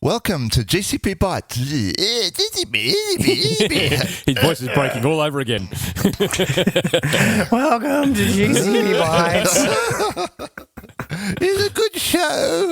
Welcome to GCP Bytes. His voice is breaking all over again. Welcome to GCP Bytes. It's a good show.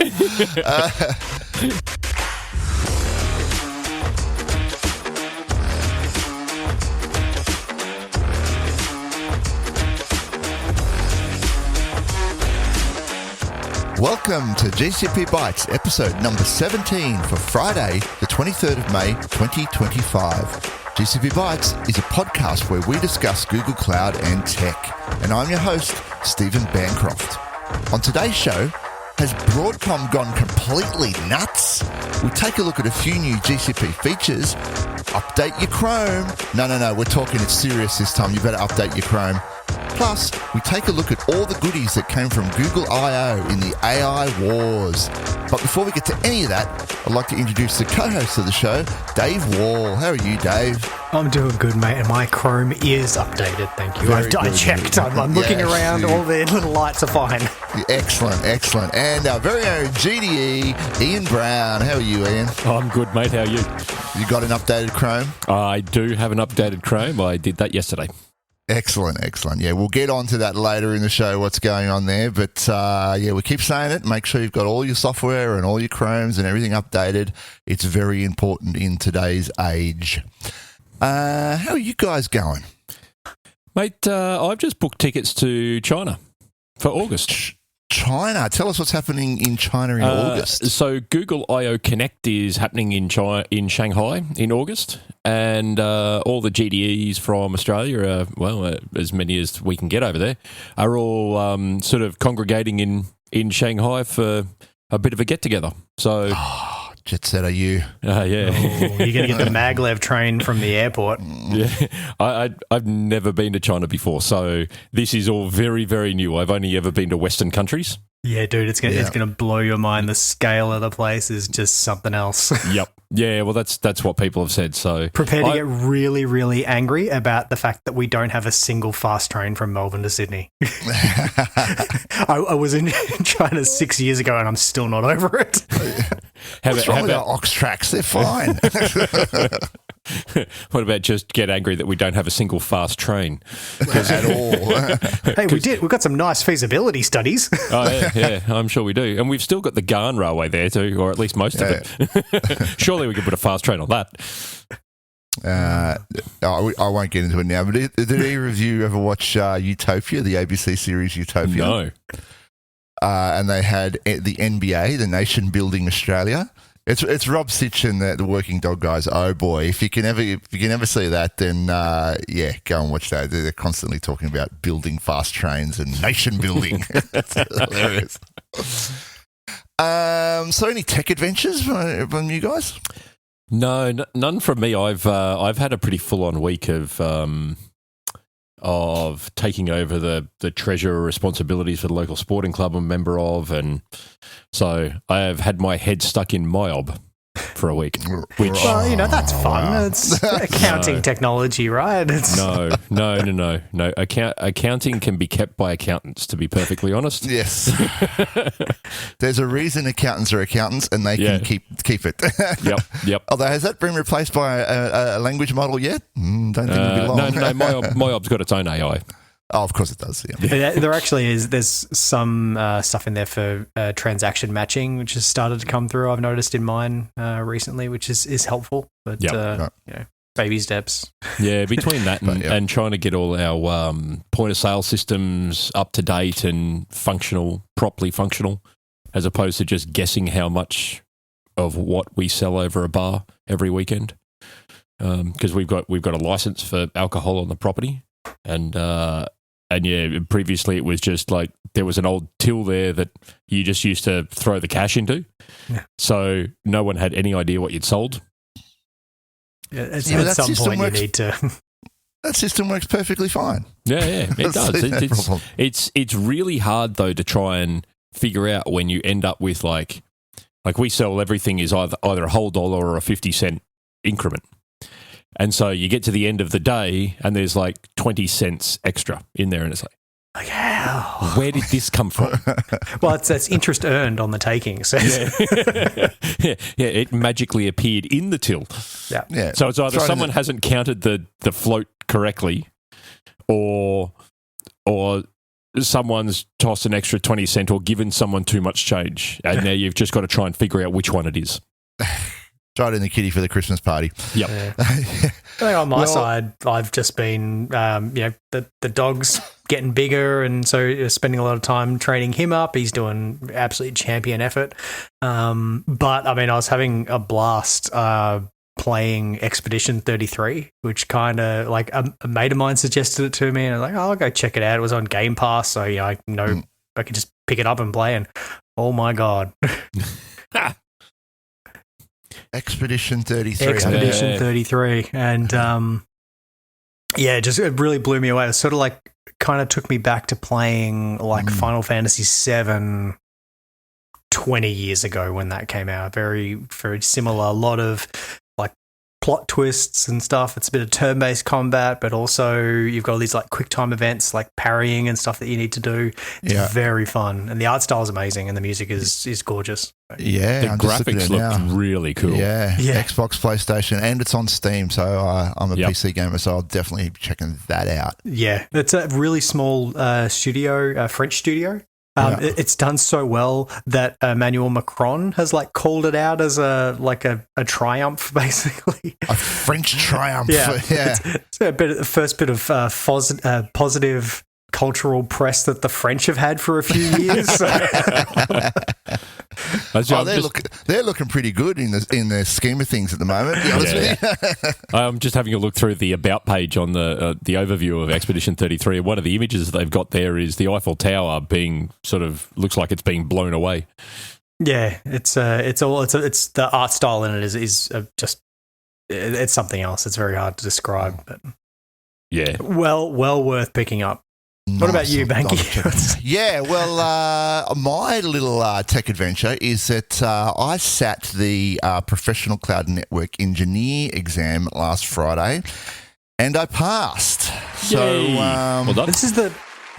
Welcome to GCP Bytes, episode number 17 for Friday, the 23rd of May, 2025. GCP Bytes is a podcast where we discuss Google Cloud and tech. And I'm your host, Stephen Bancroft. On today's show, has Broadcom gone completely nuts? We take a look at a few new GCP features. Update your Chrome. No, we're talking it's serious this time. You better update your Chrome. Plus, we take a look at all the goodies that came from Google I.O. in the AI wars. But before we get to any of that, I'd like to introduce the co-host of the show, Dave Wall. How are you, Dave? I'm doing good, mate, and my Chrome is updated, thank you. I checked. I'm looking around, all the little lights are fine. Excellent. And our very own GDE, Ian Brown. How are you, Ian? I'm good, mate. How are you? You got an updated Chrome? I do have an updated Chrome. I did that yesterday. Excellent. Yeah, we'll get on to that later in the show, what's going on there. But, we keep saying it. Make sure you've got all your software and all your Chromes and everything updated. It's very important in today's age. How are you guys going? Mate, I've just booked tickets to China for August. China. Tell us what's happening in China in August. So Google I.O. Connect is happening in Shanghai in August, and all the GDEs from Australia, as many as we can get over there, are all sort of congregating in Shanghai for a bit of a get-together. So... jet set are you? Yeah. You're going to get the maglev train from the airport. Yeah, I've never been to China before, so this is all very, very new. I've only ever been to Western countries. Yeah, dude, it's going to blow your mind. The scale of the place is just something else. Yep. Yeah, well, that's what people have said. So prepare to get really, really angry about the fact that we don't have a single fast train from Melbourne to Sydney. I was in China 6 years ago, and I'm still not over it. What's wrong with our ox tracks? They're fine. What about just get angry that we don't have a single fast train? At all. Hey, we did. We've got some nice feasibility studies. Oh, yeah, I'm sure we do. And we've still got the Garn Railway there too, or at least most of it. Surely we could put a fast train on that. I won't get into it now, but did either of you ever watch Utopia, the ABC series Utopia? No. And they had the NBA, the Nation Building Australia. It's Rob Sitch and the Working Dog guys. Oh boy, if you can ever see that, then go and watch that. They're constantly talking about building fast trains and nation building. It's hilarious. So any tech adventures from you guys? No, none from me. I've had a pretty full on week of taking over the treasurer responsibilities for the local sporting club I'm a member of, and so I have had my head stuck in MyOb for a week. Which, well, that's fun. Wow. It's accounting technology, right? No. Accounting can be kept by accountants, to be perfectly honest. Yes. There's a reason accountants are accountants, and they can keep it. Yep. Although, has that been replaced by a language model yet? Don't think it'll be long. No. MyOb's got its own AI. Oh, of course it does. Yeah. There actually is. There's some stuff in there for transaction matching, which has started to come through. I've noticed in mine recently, which is helpful. But baby steps. Yeah, between that and trying to get all our point of sale systems up to date and properly functional, as opposed to just guessing how much of what we sell over a bar every weekend. Because we've got a license for alcohol on the property, and previously it was just like there was an old till there that you just used to throw the cash into. Yeah. So no one had any idea what you'd sold. At some point you need to... That system works perfectly fine. Yeah, it does. It's really hard, though, to try and figure out when you end up with, like we sell everything is either a whole dollar or a 50-cent increment. And so you get to the end of the day and there's like 20 cents extra in there, and it's like, Like, how? Where did this come from? Well, it's interest earned on the taking. So. Yeah, it magically appeared in the till. Yeah. So it's either someone hasn't counted the float correctly, or someone's tossed an extra 20 cent or given someone too much change, and now you've just got to try and figure out which one it is. Tried in the kitty for the Christmas party. Yep. Yeah. I think on my side, I've just been, the dog's getting bigger, and so spending a lot of time training him up. He's doing absolute champion effort. But I mean, I was having a blast playing Expedition 33, which kind of like a mate of mine suggested it to me, and I was like, I'll go check it out. It was on Game Pass, so I know I could just pick it up and play. And oh my god. Expedition 33. 33. And it really blew me away. It sort of like kind of took me back to playing like Final Fantasy VII 20 years ago when that came out. Very, very similar. A lot of like plot twists and stuff. It's a bit of turn-based combat, but also you've got all these like quick time events like parrying and stuff that you need to do. It's very fun. And the art style is amazing and the music is gorgeous. Yeah, the graphics look really cool. Yeah, Xbox, PlayStation, and it's on Steam. So I'm a PC gamer, so I'll definitely be checking that out. Yeah, it's a really small studio, French studio. It's done so well that Emmanuel Macron has like called it out as a triumph, basically. A French triumph. It's the first bit of positive cultural press that the French have had for a few years. They're looking pretty good in the scheme of things at the moment. To be honest with you. I'm just having a look through the about page on the overview of Expedition 33. One of the images they've got there is the Eiffel Tower being looks like it's being blown away. Yeah, it's the art style in it is just it's something else. It's very hard to describe, but yeah, well worth picking up. Nice. What about you, Banky? Yeah, well, my little tech adventure is that I sat the Professional Cloud Network Engineer exam last Friday, and I passed. So, well done. This is the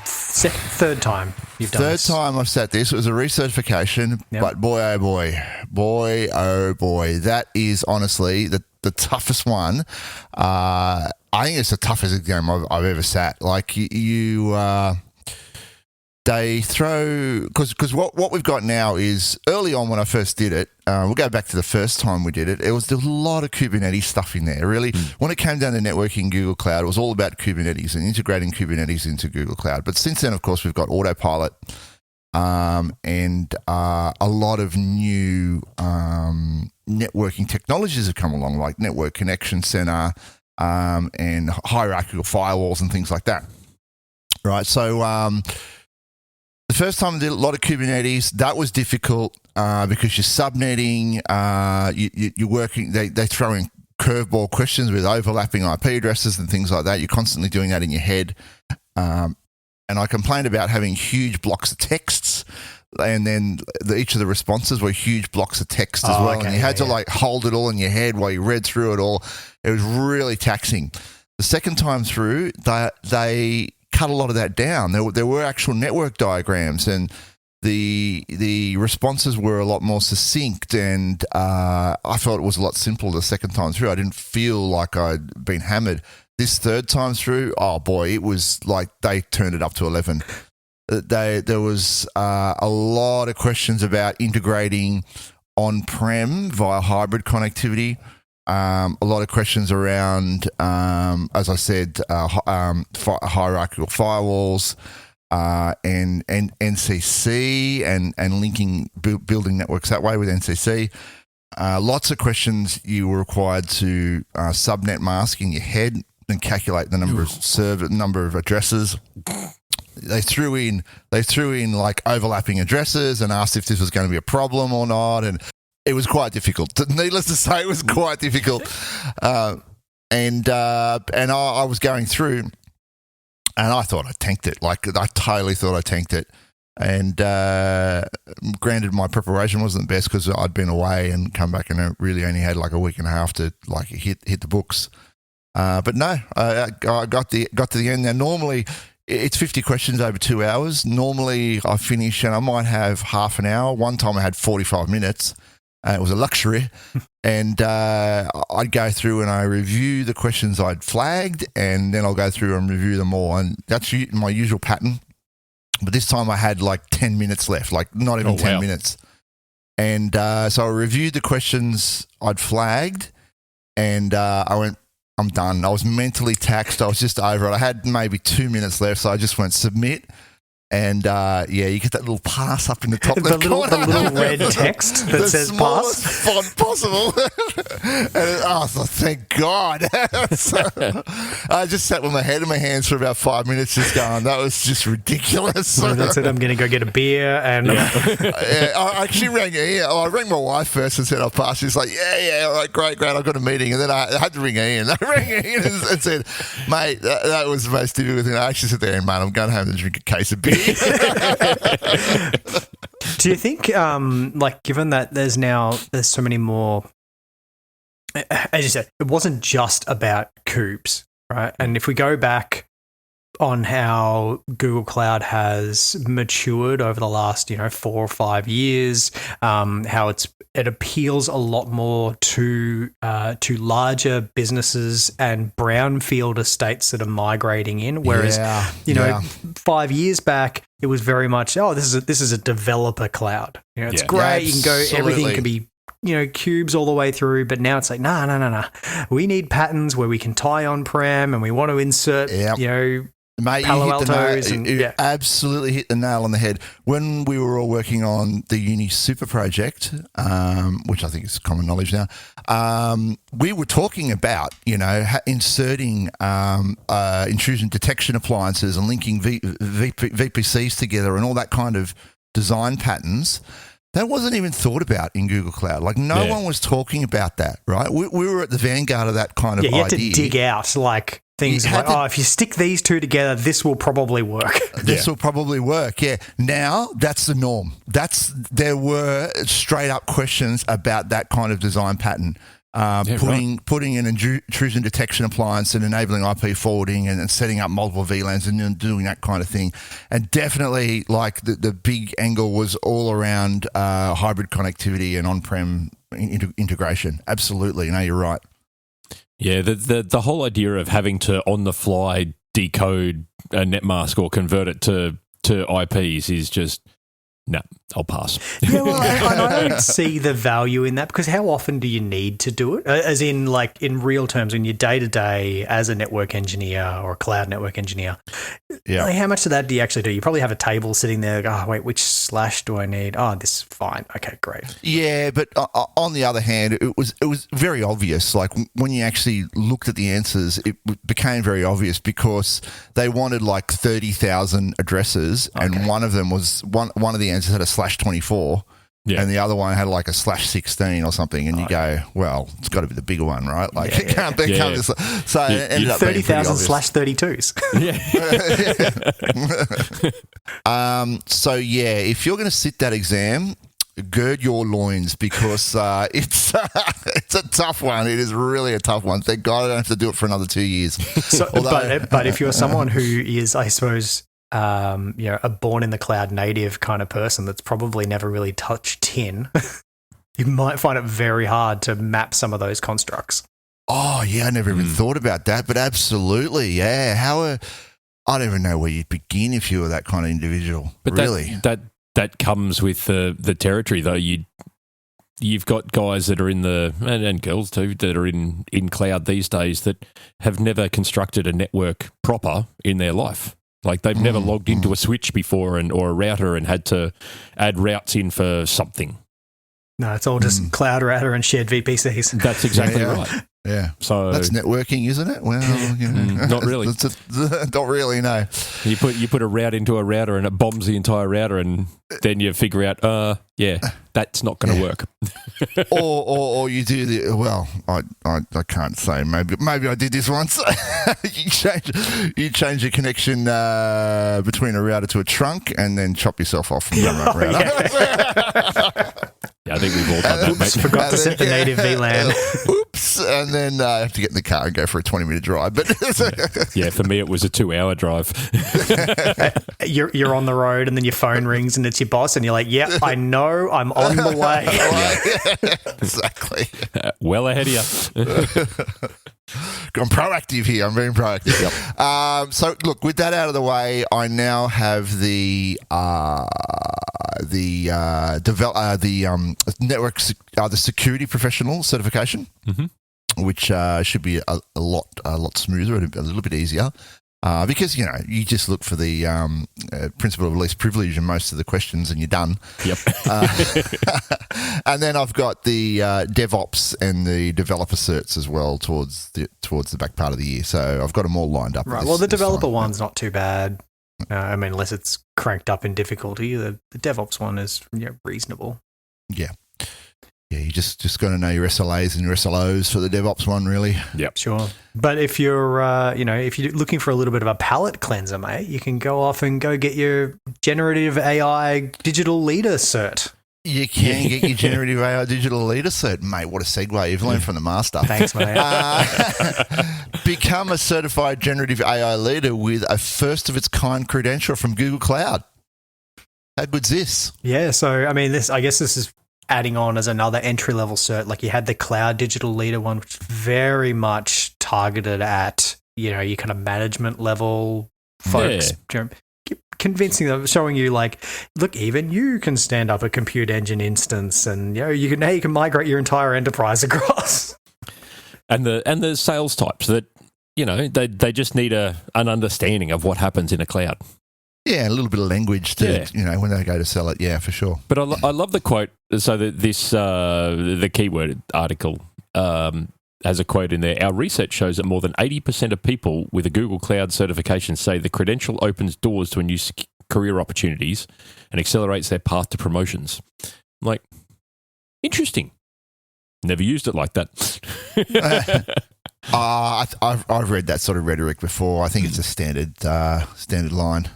third time you've done this. Third time I've sat this. It was a recertification, but boy, oh boy, that is honestly the toughest one. I think it's the toughest exam I've ever sat. Like they throw because what we've got now is early on when I first did it. We'll go back to the first time we did it. There was a lot of Kubernetes stuff in there. Really, when it came down to networking Google Cloud, it was all about Kubernetes and integrating Kubernetes into Google Cloud. But since then, of course, we've got Autopilot and a lot of new networking technologies have come along, like Network Connection Center. And hierarchical firewalls and things like that. Right. So the first time I did a lot of Kubernetes, that was difficult because you're subnetting, you're working, they throw in curveball questions with overlapping IP addresses and things like that. You're constantly doing that in your head. And I complained about having huge blocks of texts. And then each of the responses were huge blocks of text as well. Okay, and you had to like hold it all in your head while you read through it all. It was really taxing. The second time through, they cut a lot of that down. There were actual network diagrams, and the responses were a lot more succinct, and I felt it was a lot simpler the second time through. I didn't feel like I'd been hammered. This third time through, oh boy, it was like they turned it up to 11. There was a lot of questions about integrating on-prem via hybrid connectivity. A lot of questions around, as I said, hierarchical firewalls and NCC and linking, building networks that way with NCC. Lots of questions you were required to subnet mask in your head and calculate the number of addresses. They threw in like overlapping addresses and asked if this was going to be a problem or not, and it was quite difficult. Needless to say, it was quite difficult. And I was going through, and I thought I tanked it. Like I totally thought I tanked it. And granted, my preparation wasn't the best because I'd been away and come back, and I really only had like a week and a half to like hit the books. But no, I got to the end. Now, normally, it's 50 questions over 2 hours. Normally I finish and I might have half an hour. One time I had 45 minutes. It was a luxury. And I'd go through and I review the questions I'd flagged, and then I'll go through and review them all. And that's my usual pattern. But this time I had like 10 minutes left, like not even 10 minutes. And so I reviewed the questions I'd flagged, and I went, I'm done. I was mentally taxed. I was just over it. I had maybe 2 minutes left, so I just went submit. And you get that little pass up in the top left corner. The little red text that says pass. The smallest font possible. And so thank God. So, I just sat with my head in my hands for about 5 minutes just going, that was just ridiculous. So that's it. I'm going to go get a beer. And I actually I rang my wife first and said I passed. She's like, all right, great. I've got a meeting. And then I had to ring Ian. I rang Ian and said, mate, that was the most difficult thing. I actually said there, mate, I'm going home and drink a case of beer. Do you think, given that there's so many more, as you said, it wasn't just about Kubes, right? And if we go back on how Google Cloud has matured over the last, 4 or 5 years, how it appeals a lot more to larger businesses and brownfield estates that are migrating in. Whereas, 5 years back, it was very much, this is a developer cloud. It's great. You can go, everything can be, cubes all the way through. But now it's like, no. We need patterns where we can tie on-prem, and we want to insert, Mate, Palo Altos. You absolutely hit the nail on the head. When we were all working on the Uni Super project, which I think is common knowledge now, we were talking about, inserting intrusion detection appliances and linking VPCs together and all that kind of design patterns. That wasn't even thought about in Google Cloud. Like, no one was talking about that, right? We were at the vanguard of that kind of idea. You had to dig out, things like, if you stick these two together, this will probably work. This will probably work, yeah. Now, that's the norm. There were straight-up questions about that kind of design pattern. Putting an intrusion detection appliance and enabling IP forwarding and setting up multiple VLANs and doing that kind of thing. And definitely, the big angle was all around hybrid connectivity and on-prem integration. Absolutely. You're right. Yeah, the whole idea of having to on the fly decode a netmask or convert it to IPs is just no, I'll pass. Yeah, well, I don't see the value in that, because how often do you need to do it? As in, in real terms, in your day-to-day as a network engineer or a cloud network engineer, how much of that do you actually do? You probably have a table sitting there, which slash do I need? Oh, this is fine. Okay, great. Yeah, but on the other hand, it was very obvious. Like, when you actually looked at the answers, it became very obvious, because they wanted 30,000 addresses, and one of them was one of the answers had a /24, and the other one had a /16 or something, and you go, well, it's got to be the bigger one, right? It can't be. So it ended up 30,000 /32s. If you're going to sit that exam, gird your loins, because it's a tough one. It is really a tough one. Thank God I don't have to do it for another 2 years. But if you're someone who is, I suppose, a born in the cloud native kind of person that's probably never really touched tin, you might find it very hard to map some of those constructs. Oh, yeah, I never even thought about that, but absolutely, yeah. I don't even know where you'd begin if you were that kind of individual. But really, that comes with the territory, though. You've got guys that are in and girls too, that are in cloud these days that have never constructed a network proper in their life. They've never logged into a switch before or a router and had to add routes in for something. No, it's all just cloud router and shared VPCs. That's exactly right. Yeah. So that's networking, isn't it? Well, not really. Not really, no. You put a route into a router and it bombs the entire router, and then you figure out, that's not going to work. or you do I can't say. Maybe I did this once. you change your connection between a router to a trunk, and then chop yourself off from the router. Yeah, I think we've all done that, mate. Forgot to set the native VLAN. Oops. And then I have to get in the car and go for a 20-minute drive. But yeah, for me, it was a 2-hour drive. You're on the road and then your phone rings and it's your boss and you're like, yeah, I know, I'm on the way. Exactly. Well ahead of you. I'm proactive here. I'm very proactive. Yep. So, look, with that out of the way, I now have the security professional certification, which should be a lot smoother and a little bit easier. Because, you just look for the principle of least privilege in most of the questions and you're done. Yep. And then I've got the DevOps and the developer certs as well towards the back part of the year. So I've got them all lined up. Right. Well, the developer one's not too bad. Unless it's cranked up in difficulty. The DevOps one is reasonable. Yeah. Yeah, you just got to know your SLAs and your SLOs for the DevOps one, really. Yep, sure. But if you're, if you're looking for a little bit of a palate cleanser, mate, you can go off and go get your generative AI digital leader cert. You can get your generative AI digital leader cert, mate. What a segue! You've learned from the master. Thanks, mate. Become a certified generative AI leader with a first of its kind credential from Google Cloud. How good's this? Yeah. So, I guess this is adding on as another entry-level cert. Like you had the cloud digital leader one, which is very much targeted at, your kind of management level folks. Yeah. Convincing them, showing you like, look, even you can stand up a compute engine instance and, you can migrate your entire enterprise across. And the sales types that, they just need an understanding of what happens in a cloud. Yeah, a little bit of language to, when they go to sell it. Yeah, for sure. But I love the quote. So that this, the keyword article has a quote in there. Our research shows that more than 80% of people with a Google Cloud certification say the credential opens doors to new career opportunities and accelerates their path to promotions. I'm like, interesting. Never used it like that. I've read that sort of rhetoric before. I think it's a standard line.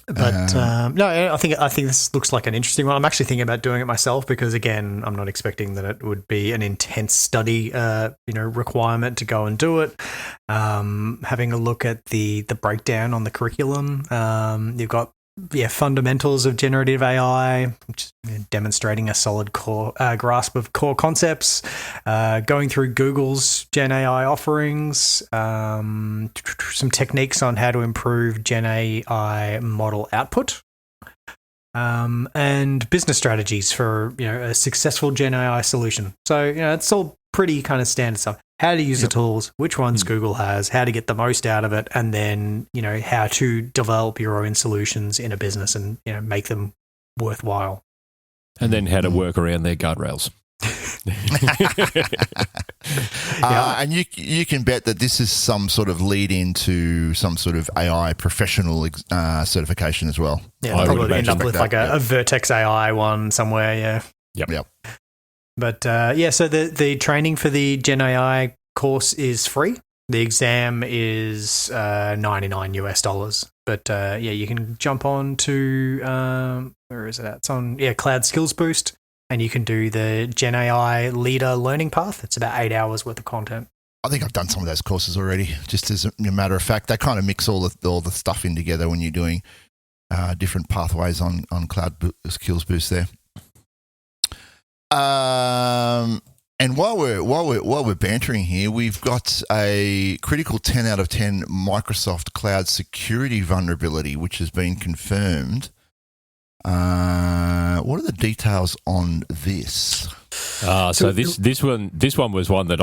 But no, I think this looks like an interesting one. I'm actually thinking about doing it myself because, again, I'm not expecting that it would be an intense study, requirement to go and do it. Having a look at the breakdown on the curriculum, you've got fundamentals of generative AI, which is demonstrating a solid core grasp of core concepts, going through Google's Gen AI offerings, some techniques on how to improve Gen AI model output, and business strategies for a successful Gen AI solution. So it's all pretty kind of standard stuff. How to use the tools, which ones Google has, how to get the most out of it, and then, how to develop your own solutions in a business and, make them worthwhile. And then how to work around their guardrails. And you can bet that this is some sort of lead into some sort of AI professional certification as well. Yeah, I'll probably end up with like a Vertex AI one somewhere, yeah. Yep. But so the training for the Gen AI course is free. The exam is $99. But you can jump on to where is it at? It's on Cloud Skills Boost, and you can do the Gen AI Leader Learning Path. It's about 8 hours worth of content. I think I've done some of those courses already. Just as a matter of fact, they kind of mix all the stuff in together when you're doing different pathways on Cloud Skills Boost there. And while we're bantering here, we've got a critical 10 out of 10 Microsoft Cloud security vulnerability, which has been confirmed. What are the details on this? So this one was one that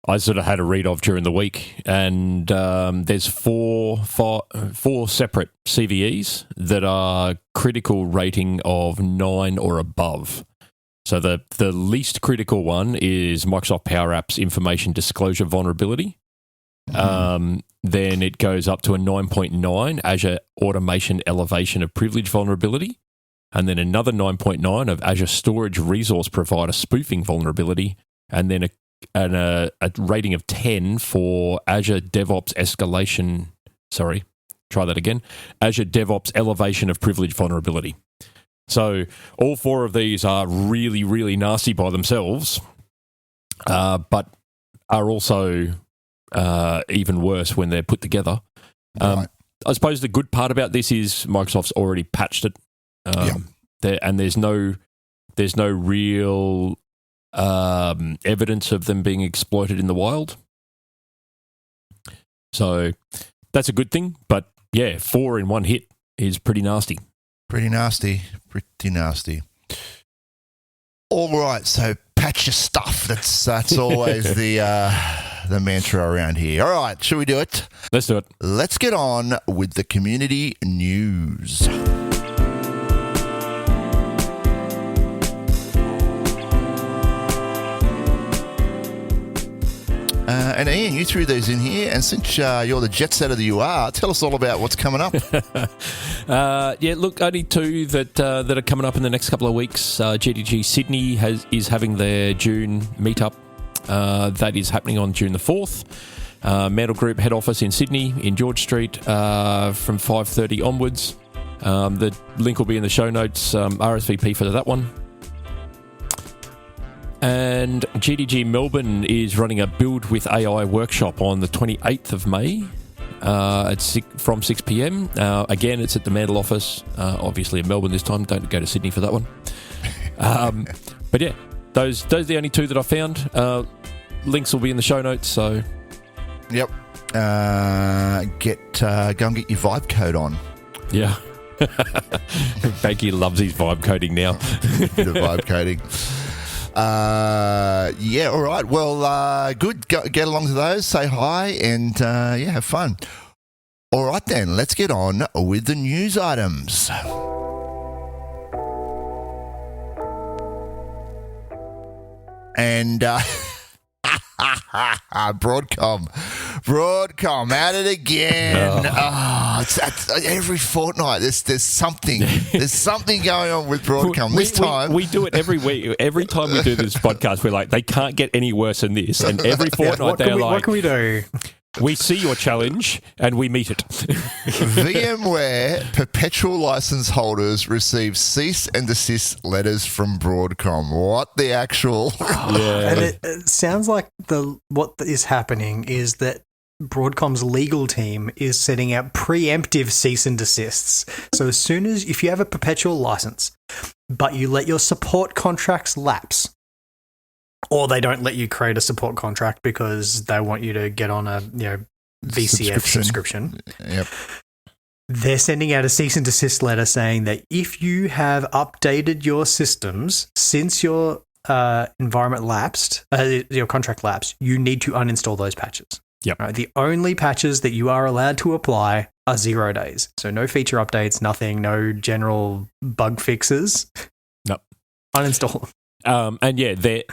I sort of had a read of during the week, and there's four separate CVEs that are critical rating of 9 or above. So the least critical one is Microsoft Power Apps information disclosure vulnerability. Then it goes up to a 9.9 Azure automation elevation of privilege vulnerability, and then another 9.9 of Azure storage resource provider spoofing vulnerability, and then a rating of 10 for Azure DevOps escalation. Sorry, try that again. Azure DevOps elevation of privilege vulnerability. So all four of these are really, really nasty by themselves, but are also even worse when they're put together. Right. I suppose the good part about this is Microsoft's already patched it, and there's no real evidence of them being exploited in the wild. So that's a good thing. But yeah, 4 in one hit is pretty nasty. Pretty nasty. All right, so patch your stuff. That's always the mantra around here. All right, should we do it? Let's do it. Let's get on with the community news. And Ian, you threw these in here, and since you're the jet setter that you are, tell us all about what's coming up. Look, only 2 that are coming up in the next couple of weeks. GDG Sydney is having their June meetup. That is happening on June the 4th. Mantle Group head office in Sydney, in George Street, from 5:30 onwards. The link will be in the show notes, RSVP for that one. And GDG Melbourne is running a Build with AI workshop on the 28th of May from 6 p.m. Again, it's at the Mantle office, obviously in Melbourne this time. Don't go to Sydney for that one. But yeah, those are the only 2 that I found. Links will be in the show notes. So, yep. Go and get your vibe code on. Yeah. Banky loves his vibe coding now. Bit of vibe coding. All right. Well, good. Get along to those, say hi, and have fun. All right, then. Let's get on with the news items. And Broadcom at it again. It's every fortnight. There's something. There's something going on with Broadcom. This time we do it every week. Every time we do this podcast, we're like, they can't get any worse than this. And every fortnight they're like, what can we do? We see your challenge and we meet it. VMware perpetual license holders receive cease and desist letters from Broadcom. What the actual? And it sounds like what is happening is that Broadcom's legal team is setting out preemptive cease and desists. So as soon as, if you have a perpetual license, but you let your support contracts lapse, or they don't let you create a support contract because they want you to get on a VCF subscription. Yep. They're sending out a cease and desist letter saying that if you have updated your systems since your environment lapsed, your contract lapsed, you need to uninstall those patches. Yep. Right? The only patches that you are allowed to apply are 0 days. So no feature updates, nothing, no general bug fixes. Nope. Uninstall them. And yeah, they're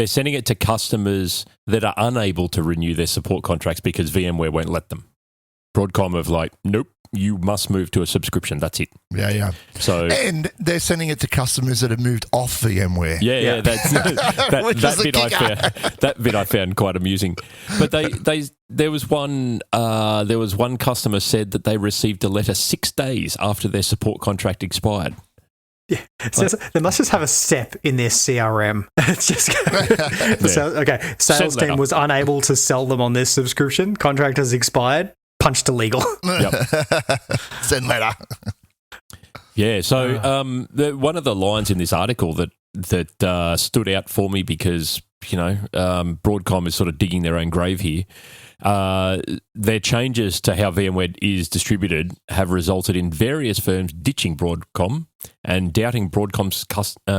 sending it to customers that are unable to renew their support contracts because VMware won't let them. Broadcom have like, nope, you must move to a subscription. That's it. Yeah. So, and they're sending it to customers that have moved off VMware. Yeah. That bit I found quite amusing. But there was one customer said that they received a letter 6 days after their support contract expired. Yeah, so they must just have a step in their CRM. It's just sales team was unable to sell them on this subscription. Contract has expired. Punch to legal. Yep. Send letter. Yeah. So one of the lines in this article that stood out for me because Broadcom is sort of digging their own grave here. Their changes to how VMware is distributed have resulted in various firms ditching Broadcom and doubting Broadcom's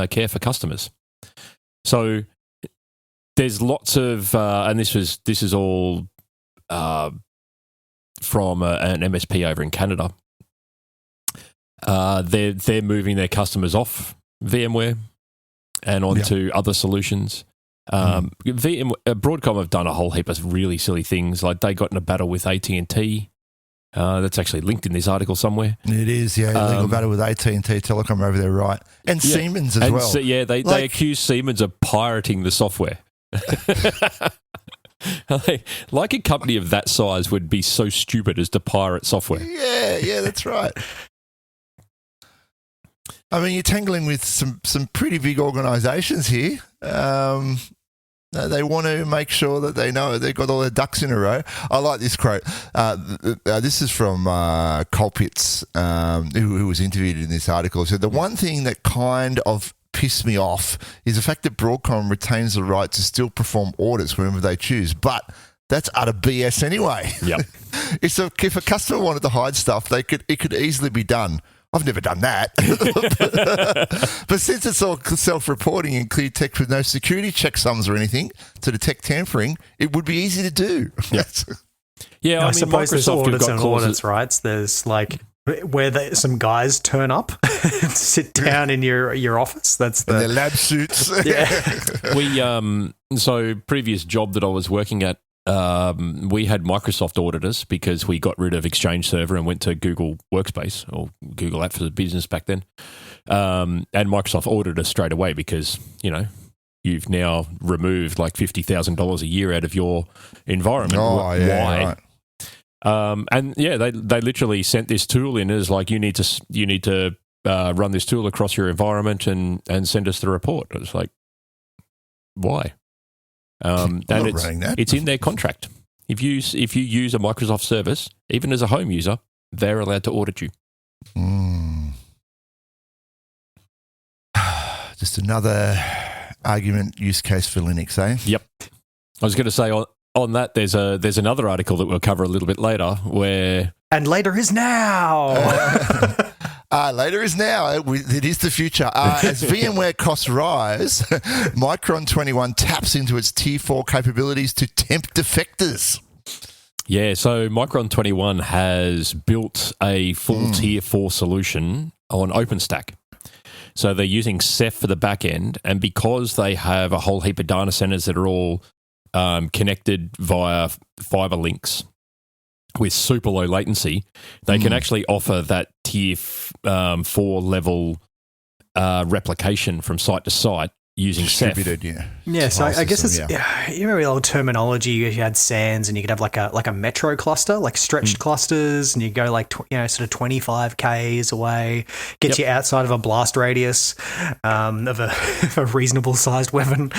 care for customers. So there's lots of, and this is all from an MSP over in Canada. They're moving their customers off VMware and onto other solutions. Broadcom have done a whole heap of really silly things. Like they got in a battle with AT&T. That's actually linked in this article somewhere. It is, legal battle with AT&T Telecom over there, right? And Siemens as well. So, they accuse Siemens of pirating the software. Like a company of that size would be so stupid as to pirate software. Yeah, that's right. I mean, you're tangling with some pretty big organisations here. They want to make sure that they know they've got all their ducks in a row. I like this quote. This is from Colpitts, who was interviewed in this article. He said, the one thing that kind of pissed me off is the fact that Broadcom retains the right to still perform audits whenever they choose, but that's utter BS anyway. Yep. If a customer wanted to hide stuff, it could easily be done. I've never done that. But since it's all self-reporting and clear text with no security checksums or anything to detect tampering, it would be easy to do. Yes. Yeah, I suppose there's audits and clauses. audits, right? There's like where some guys turn up and sit down in your office. That's in their lab suits. Yeah. We so previous job that I was working at, we had Microsoft auditors because we got rid of Exchange Server and went to Google Workspace or Google Apps for the Business back then. And Microsoft audited us straight away because, you've now removed like $50,000 a year out of your environment. Oh, yeah, why? Right. And yeah, they literally sent this tool in as like, you need to run this tool across your environment and send us the report. It's like, why? And it's in their contract. If you use a Microsoft service, even as a home user, they're allowed to audit you. Just another argument use case for Linux, eh? Yep. I was going to say on that, there's another article that we'll cover a little bit later where... And later is now. Later is now. It is the future. As VMware costs rise, Micron 21 taps into its Tier 4 capabilities to tempt defectors. Yeah, so Micron 21 has built a full Tier 4 solution on OpenStack. So they're using Ceph for the back end, and because they have a whole heap of data centers that are all connected via fiber links with super low latency, they can actually offer that Tier 4 level replication from site to site using Ceph. Yeah, so I guess it's you remember the old terminology. You had SANs, and you could have like a metro cluster, like stretched clusters, and you go like sort of 25 k's away, gets you outside of a blast radius of a reasonable sized weapon,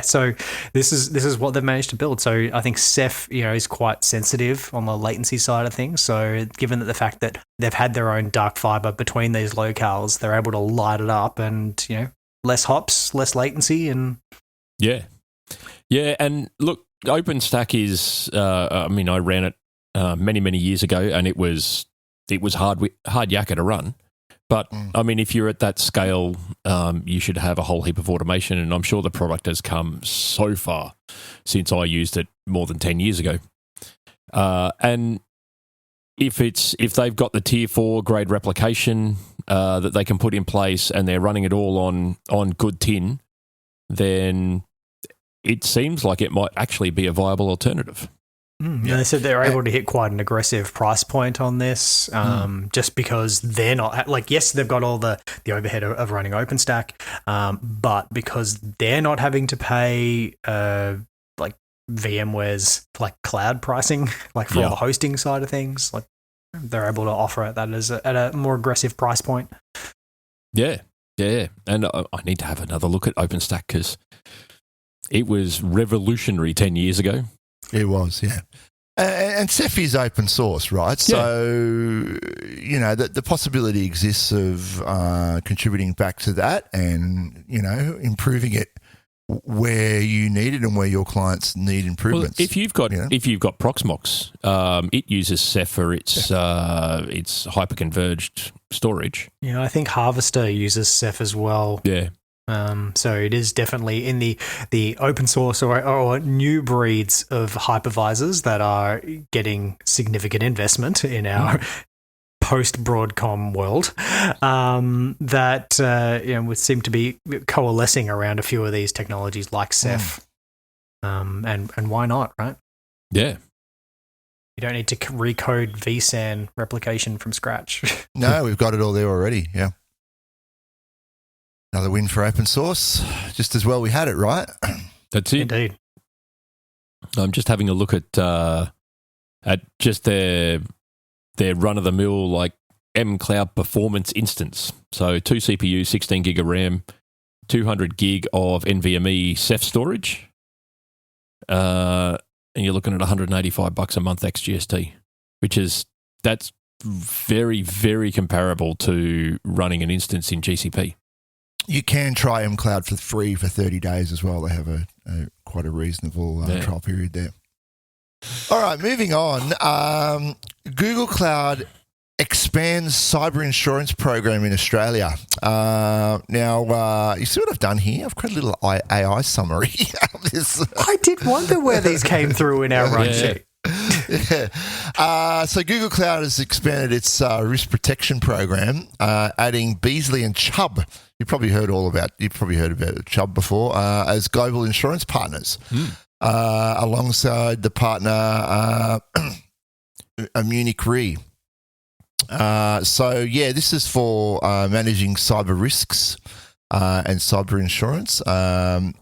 so this is what they've managed to build. So I think Ceph is quite sensitive on the latency side of things. So given that the fact that they've had their own dark fiber between these locales, they're able to light it up and less hops, less latency, and yeah, and look, OpenStack is. I ran it many years ago, and it was hard yakka to run. But I mean, if you're at that scale, you should have a whole heap of automation, and I'm sure the product has come so far since I used it more than 10 years ago. And if they've got the Tier 4 grade replication that they can put in place, and they're running it all on good tin, then it seems like it might actually be a viable alternative. Yeah, they said they're able to hit quite an aggressive price point on this, just because they're not yes, they've got all the overhead of running OpenStack, but because they're not having to pay VMware's cloud pricing, for all the hosting side of things, they're able to offer that at a more aggressive price point. Yeah. And I need to have another look at OpenStack because it was revolutionary 10 years ago. It was, yeah. And Ceph is open source, right? Yeah. So, the possibility exists of contributing back to that and, improving it where you need it and where your clients need improvements. Well, if you've got Proxmox, it uses Ceph for its hyperconverged storage. Yeah, I think Harvester uses Ceph as well. Yeah. So it is definitely in the open source or new breeds of hypervisors that are getting significant investment in our post-Broadcom world, that would seem to be coalescing around a few of these technologies like Ceph. And why not, right? Yeah. You don't need to recode vSAN replication from scratch. No, we've got it all there already, yeah. Another win for open source. Just as well we had it, right? That's it. Indeed. I'm just having a look at just their run-of-the-mill mCloud Performance instance. So 2 CPUs, 16 gig of RAM, 200 gig of NVMe Ceph storage. And you're looking at $185 a month ex-GST, that's very, very comparable to running an instance in GCP. You can try mCloud for free for 30 days as well. They have quite a reasonable trial period there. All right, moving on. Google Cloud expands cyber insurance program in Australia. Now, you see what I've done here? I've created a little AI summary of this. I did wonder where these came through in our run sheet. So Google Cloud has expanded its risk protection program, adding Beazley and Chubb. You've probably heard about Chubb before as global insurance partners, alongside the partner Munich Re. This is for managing cyber risks and cyber insurance, and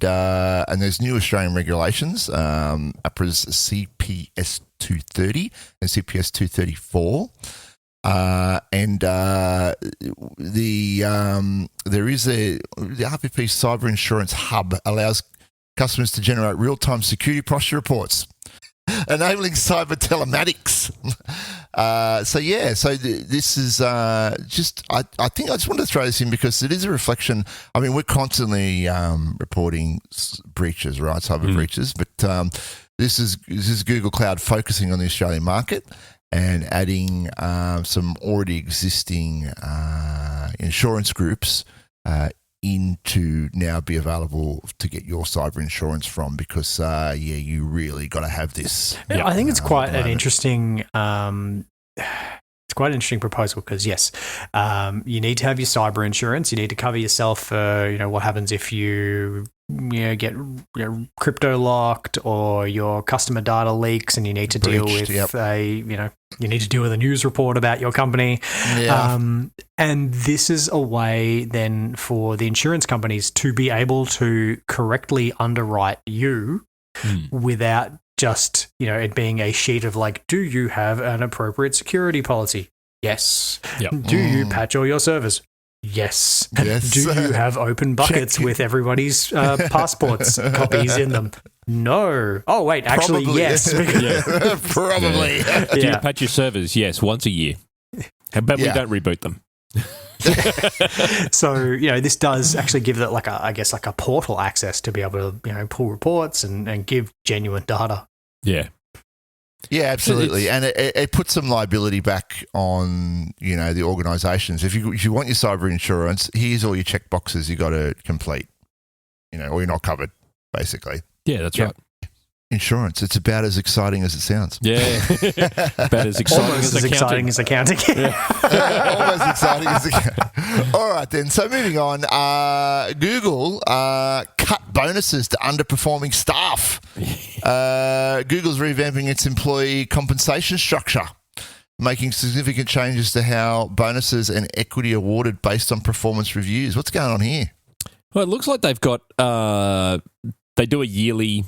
there's new Australian regulations, APRA's CPS 230 and CPS 234, there is the RPP Cyber Insurance Hub allows customers to generate real-time security posture reports, enabling cyber telematics. This is I think I just wanted to throw this in because it is a reflection. I mean, we're constantly reporting breaches, right? Cyber breaches, but this is Google Cloud focusing on the Australian market and adding some already existing insurance groups to now be available to get your cyber insurance from, because you really got to have this. Yeah, I think it's quite an interesting proposal because yes, you need to have your cyber insurance. You need to cover yourself for what happens if you get crypto locked or your customer data leaks, and you need to deal with you need to deal with a news report about your company. Yeah. And this is a way then for the insurance companies to be able to correctly underwrite you without just, it being a sheet of like, do you have an appropriate security policy? Yes. Yep. Do you patch all your servers? Yes. Do you have open buckets with everybody's passports copies in them? No. Oh, wait, actually, probably, yes. Probably. Yeah. Do you patch your servers? Yes, once a year. But we don't reboot them. So, this does actually give it like a portal access to be able to, pull reports and give genuine data. Yeah. Yeah, absolutely. And it puts some liability back on, the organisations. If you want your cyber insurance, here's all your check boxes you got to complete, or you're not covered, basically. Yeah, that's right. Insurance, it's about as exciting as it sounds. Yeah. About as exciting as accounting. Almost exciting as accounting. All right, then. So moving on, Google cut bonuses to underperforming staff. Google's revamping its employee compensation structure, making significant changes to how bonuses and equity awarded based on performance reviews. What's going on here? Well, it looks like they've got they do a yearly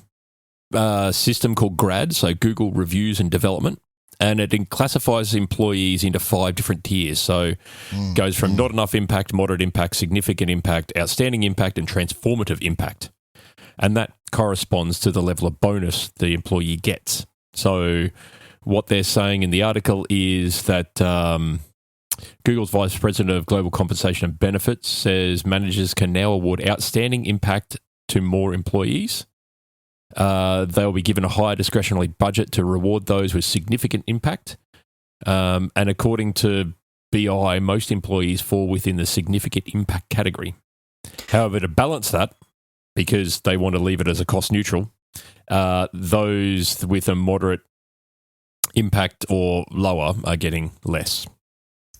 system called GRAD, so Google Reviews and Development, and it classifies employees into 5 different tiers. So it goes from not enough impact, moderate impact, significant impact, outstanding impact, and transformative impact. And that corresponds to the level of bonus the employee gets. So what they're saying in the article is that Google's Vice President of Global Compensation and Benefits says managers can now award outstanding impact to more employees. They'll be given a higher discretionary budget to reward those with significant impact. And according to BI, most employees fall within the significant impact category. However, to balance that, because they want to leave it as a cost neutral, those with a moderate impact or lower are getting less.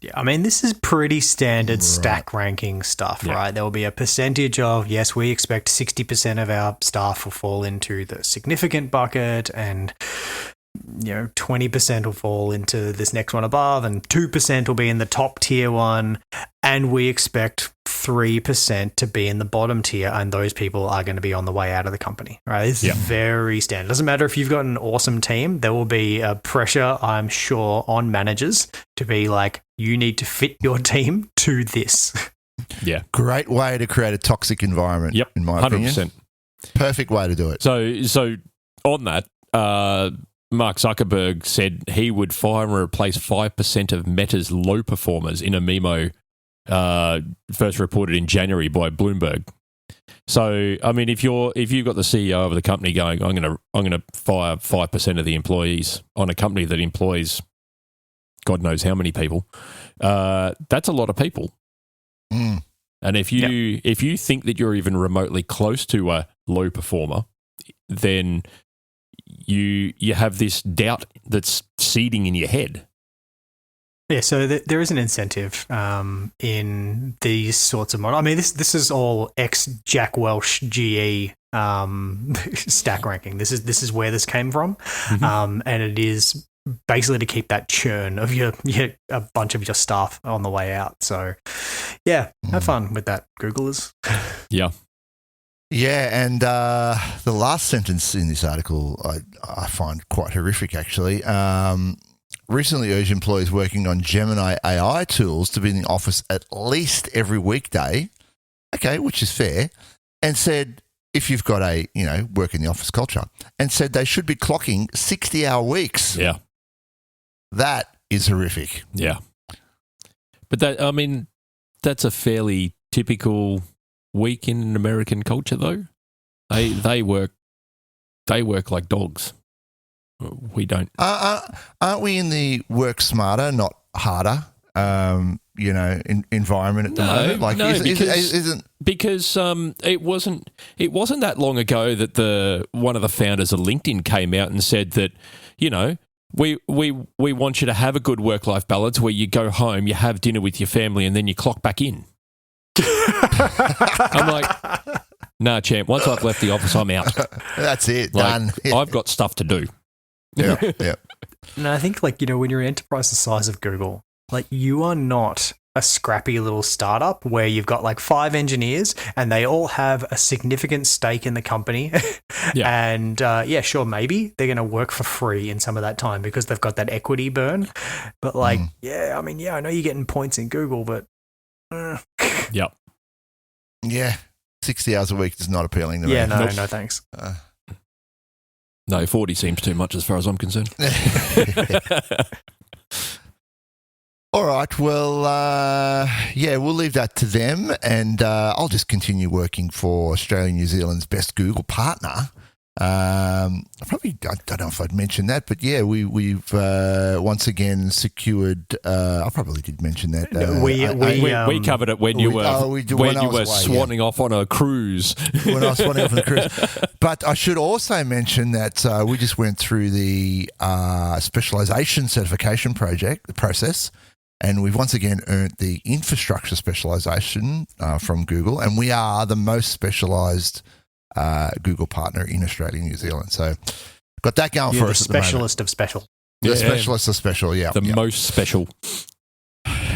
Yeah, I mean, this is pretty standard stack ranking stuff, right? There will be a percentage of, yes, we expect 60% of our staff will fall into the significant bucket, and 20% will fall into this next one above, and 2% will be in the top tier one, and we expect 3% to be in the bottom tier, and those people are going to be on the way out of the company. Right? It's very standard. Doesn't matter if you've got an awesome team, there will be a pressure, I'm sure, on managers to be like, you need to fit your team to this. Yeah. Great way to create a toxic environment, in my 100%. Opinion. Perfect way to do it. So on that, Mark Zuckerberg said he would fire and replace 5% of Meta's low performers in a memo first reported in January by Bloomberg. So, I mean, if you've got the CEO of the company going, I'm going to fire 5% of the employees on a company that employs God knows how many people, that's a lot of people. Mm. And if you think that you're even remotely close to a low performer, then you have this doubt that's seeding in your head. Yeah, so there is an incentive in these sorts of models. I mean, this is all ex-Jack Welch GE stack ranking. This is where this came from, and it is basically to keep that churn of a bunch of your staff on the way out. So, yeah, have fun with that, Googlers. Yeah. Yeah, and the last sentence in this article I find quite horrific, actually. Recently urged employees working on Gemini AI tools to be in the office at least every weekday, which is fair, and said if you've got a, work in the office culture, and said they should be clocking 60-hour weeks. Yeah. That is horrific. Yeah. But that's a fairly typical week in an American culture, though. They work like dogs. We don't. Aren't we in the work smarter, not harder, environment at the moment? Like, no, because it wasn't that long ago that one of the founders of LinkedIn came out and said that, we want you to have a good work-life balance where you go home, you have dinner with your family, and then you clock back in. I'm like, nah, champ, once I've left the office, I'm out. That's it, done. I've got stuff to do. Yeah. And I think, when you're an enterprise the size of Google, you are not a scrappy little startup where you've got 5 engineers and they all have a significant stake in the company. Yeah. And sure, maybe they're going to work for free in some of that time because they've got that equity burn. But I know you're getting points in Google, but Yep. Yeah. 60 hours a week is not appealing to me. Yeah, no, thanks. No, 40 seems too much as far as I'm concerned. All right. Well, we'll leave that to them, and I'll just continue working for Australia and New Zealand's best Google partner. I don't know if I'd mentioned that, but we've once again secured. I probably did mention that. We covered it when you were swanning off on a cruise. When I was swanning off on a cruise, but I should also mention that we just went through the specialization certification process. And we've once again earned the infrastructure specialization from Google, and we are the most specialized Google partner in Australia and New Zealand. So got that going for us. The specialist of special. The specialist of special, yeah. The most special.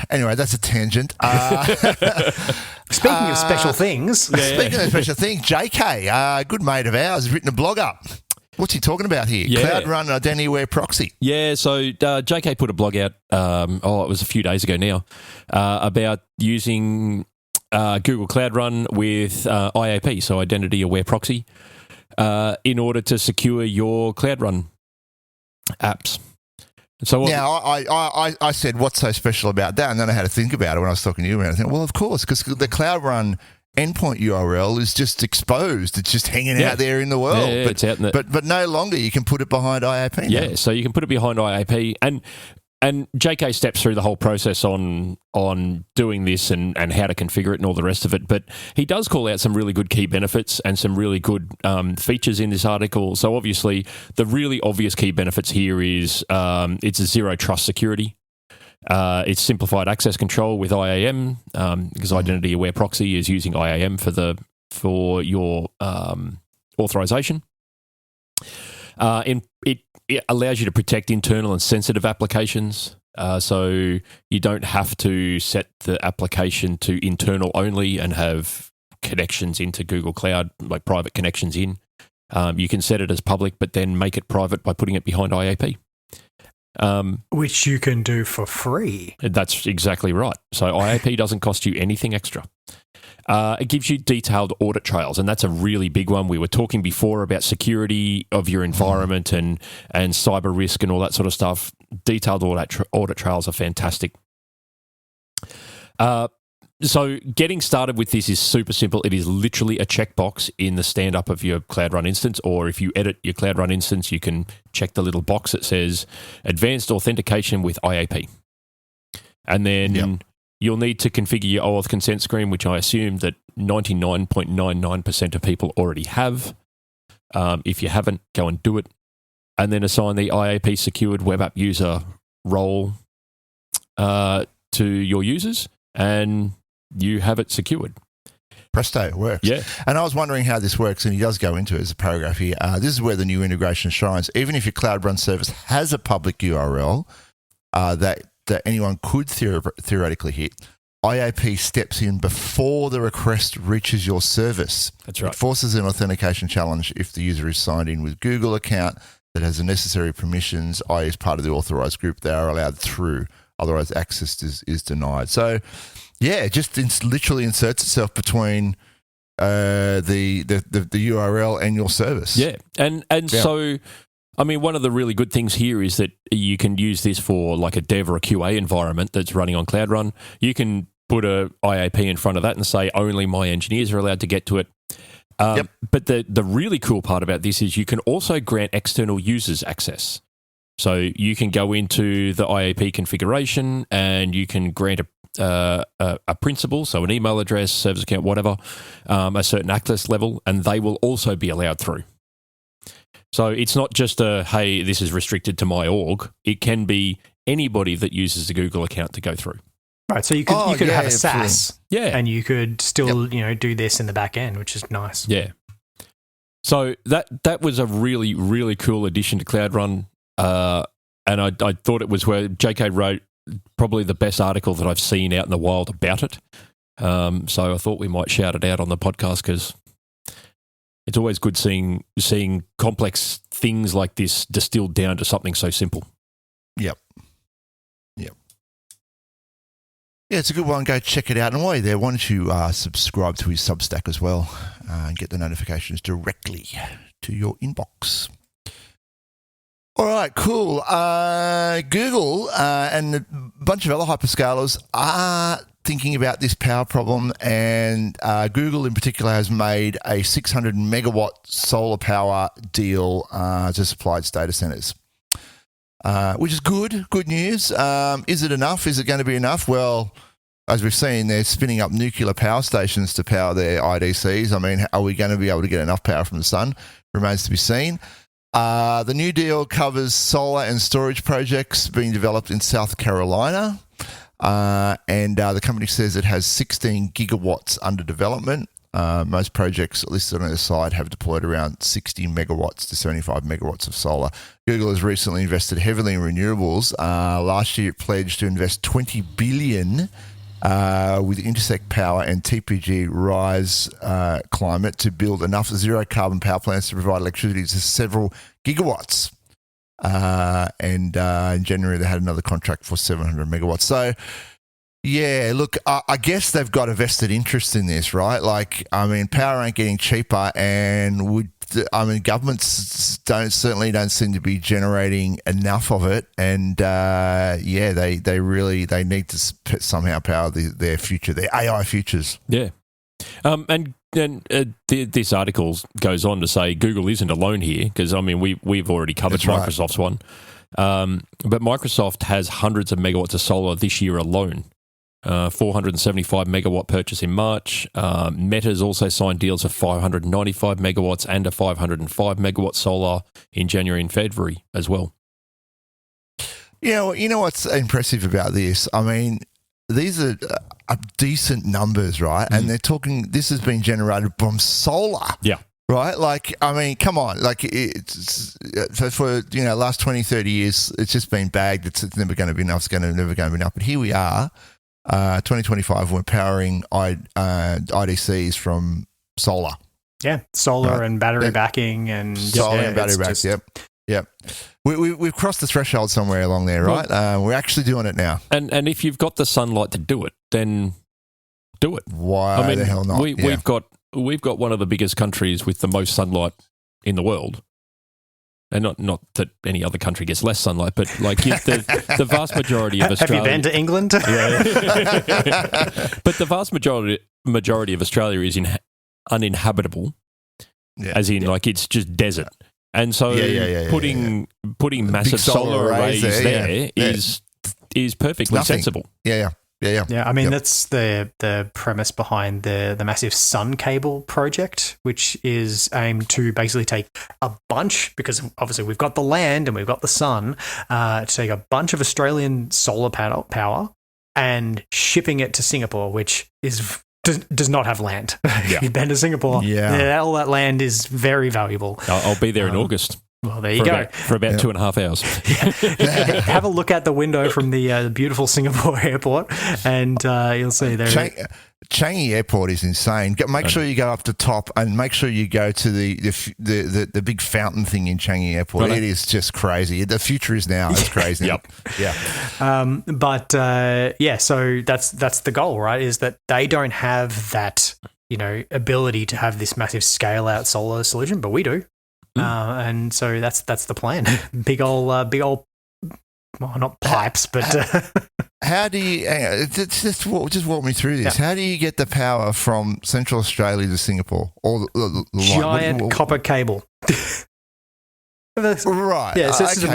Anyway, that's a tangent. Speaking of special things. Speaking of special things, JK, a good mate of ours, has written a blog up. What's he talking about here? Yeah. Cloud Run Identity Aware Proxy. Yeah, so JK put a blog out, it was a few days ago now, about using Google Cloud Run with IAP, so Identity Aware Proxy, in order to secure your Cloud Run apps. So I said, what's so special about that? And then I had to think about it when I was talking to you. And I think, well, of course, because the Cloud Run endpoint URL is just exposed. It's just hanging out there in the world. Yeah, it's out in but no longer you can put it behind IAP. Yeah, so you can put it behind IAP. And JK steps through the whole process on doing this and how to configure it and all the rest of it. But he does call out some really good key benefits and some really good features in this article. So obviously, the really obvious key benefits here is it's a zero trust security. It's simplified access control with IAM because Identity Aware Proxy is using IAM for your authorization. It allows you to protect internal and sensitive applications. So you don't have to set the application to internal only and have connections into Google Cloud, like private connections in. You can set it as public, but then make it private by putting it behind IAP. Which you can do for free. That's exactly right. So IAP doesn't cost you anything extra. It gives you detailed audit trails, and that's a really big one. We were talking before about security of your environment and cyber risk and all that sort of stuff. Detailed audit trails are fantastic. So getting started with this is super simple. It is literally a checkbox in the stand-up of your Cloud Run instance, or if you edit your Cloud Run instance, you can check the little box that says Advanced Authentication with IAP. And then you'll need to configure your OAuth consent screen, which I assume that 99.99% of people already have. If you haven't, go and do it. And then assign the IAP secured web app user role to your users, and you have it secured. Presto, it works. Yeah. And I was wondering how this works, and he does go into it as a paragraph here. This is where the new integration shines. Even if your Cloud Run service has a public URL that anyone could theoretically hit, IAP steps in before the request reaches your service. That's right. It forces an authentication challenge if the user is signed in with Google account that has the necessary permissions, i.e. as part of the authorized group they are allowed through. Otherwise, access is denied. So, yeah, it just literally inserts itself between the URL and your service. Yeah, and so, I mean, one of the really good things here is that you can use this for like a dev or a QA environment that's running on Cloud Run. You can put a IAP in front of that and say only my engineers are allowed to get to it. But the really cool part about this is you can also grant external users access. So you can go into the IAP configuration and you can grant a principal, so an email address, service account, whatever, a certain access level, and they will also be allowed through. So it's not just hey, this is restricted to my org. It can be anybody that uses the Google account to go through. Right, so you could have a SaaS, and you could still do this in the back end, which is nice. Yeah. So that was a really, really cool addition to Cloud Run. And I thought it was where JK wrote probably the best article that I've seen out in the wild about it. So I thought we might shout it out on the podcast because it's always good seeing complex things like this distilled down to something so simple. Yep. Yeah, it's a good one. Go check it out. And while you're there, why don't you subscribe to his Substack as well and get the notifications directly to your inbox. All right, cool. Google and a bunch of other hyperscalers are thinking about this power problem, and Google in particular has made a 600 megawatt solar power deal to supply its data centers, which is good news. Is it enough? Is it going to be enough? Well, as we've seen, they're spinning up nuclear power stations to power their IDCs. I mean, are we going to be able to get enough power from the sun? Remains to be seen. The new deal covers solar and storage projects being developed in South Carolina, and the company says it has 16 gigawatts under development. Most projects listed on their site have deployed around 60 megawatts to 75 megawatts of solar. Google has recently invested heavily in renewables. Last year, it pledged to invest $20 billion with Intersect Power and TPG Rise Climate to build enough zero-carbon power plants to provide electricity to several gigawatts. And in January, they had another contract for 700 megawatts. So, yeah, look, I guess they've got a vested interest in this, right? Like, I mean, power ain't getting cheaper, and governments certainly don't seem to be generating enough of it, and they need to somehow power their future, their AI futures. Yeah, and this article goes on to say Google isn't alone here, because I mean we've already covered Microsoft's one, but Microsoft has hundreds of megawatts of solar this year alone. 475 megawatt purchase in March. Meta's also signed deals of 595 megawatts and a 505 megawatt solar in January and February as well. Yeah, you know what's impressive about this? I mean, these are decent numbers, right? And they're talking, this has been generated from solar. Yeah. Right? Like, I mean, come on. Like, it's for last 20, 30 years, it's just been bagged. It's never going to be enough. It's never going to be enough. But here we are, 2025, we're powering IDCs from solar. Yeah, solar and battery backing and solar and battery backs. Yep. We've crossed the threshold somewhere along there, right? We're actually doing it now. And if you've got the sunlight to do it, then do it. Why the hell not? We've got one of the biggest countries with the most sunlight in the world. And not that any other country gets less sunlight, but like the vast majority of Australia. Have you been to England? Yeah. But the vast majority of Australia is uninhabitable, as in like it's just desert. And so putting massive solar arrays there is perfectly sensible. Yeah. I mean, that's the premise behind the massive sun cable project, which is aimed to basically take a bunch, because obviously we've got the land and we've got the sun, to take a bunch of Australian solar power and shipping it to Singapore, which does not have land. Yeah. You've been to Singapore. Yeah. All that land is very valuable. I'll be there in August. Well, there you go. For about 2.5 hours. Have a look at the window from the beautiful Singapore airport, and you'll see there. Changi Airport is insane. Make sure you go up the top, and make sure you go to the big fountain thing in Changi Airport. Right. It is just crazy. The future is now. It's crazy. Yep. Yeah. So that's the goal, right? Is that they don't have that ability to have this massive scale out solar solution, but we do. And so that's the plan. Big old, well, not pipes, but how do you just walk me through this? How do you get the power from Central Australia to Singapore? Or the giant copper cable. Right. Yeah. So this is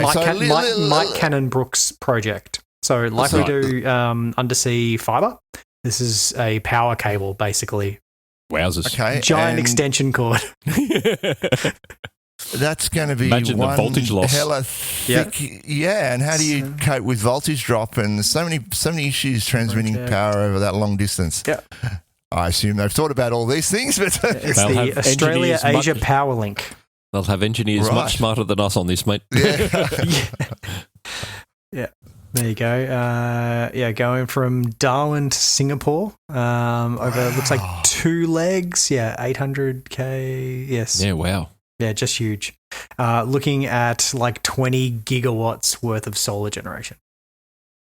Mike Cannon-Brook's project. So like we do undersea fiber, this is a power cable basically. Wowzers. Okay. Giant extension cord. That's going to be imagine the voltage loss. Hella thick. Yeah, and how do you cope with voltage drop and so many issues transmitting power over that long distance? Yeah. I assume they've thought about all these things, but it's the Australia-Asia Power Link. They'll have engineers much smarter than us on this, mate. Yeah. There you go. Going from Darwin to Singapore over looks like 2 legs. Yeah, 800K. Yes. Yeah. Wow. Yeah, just huge. Looking at like 20 gigawatts worth of solar generation.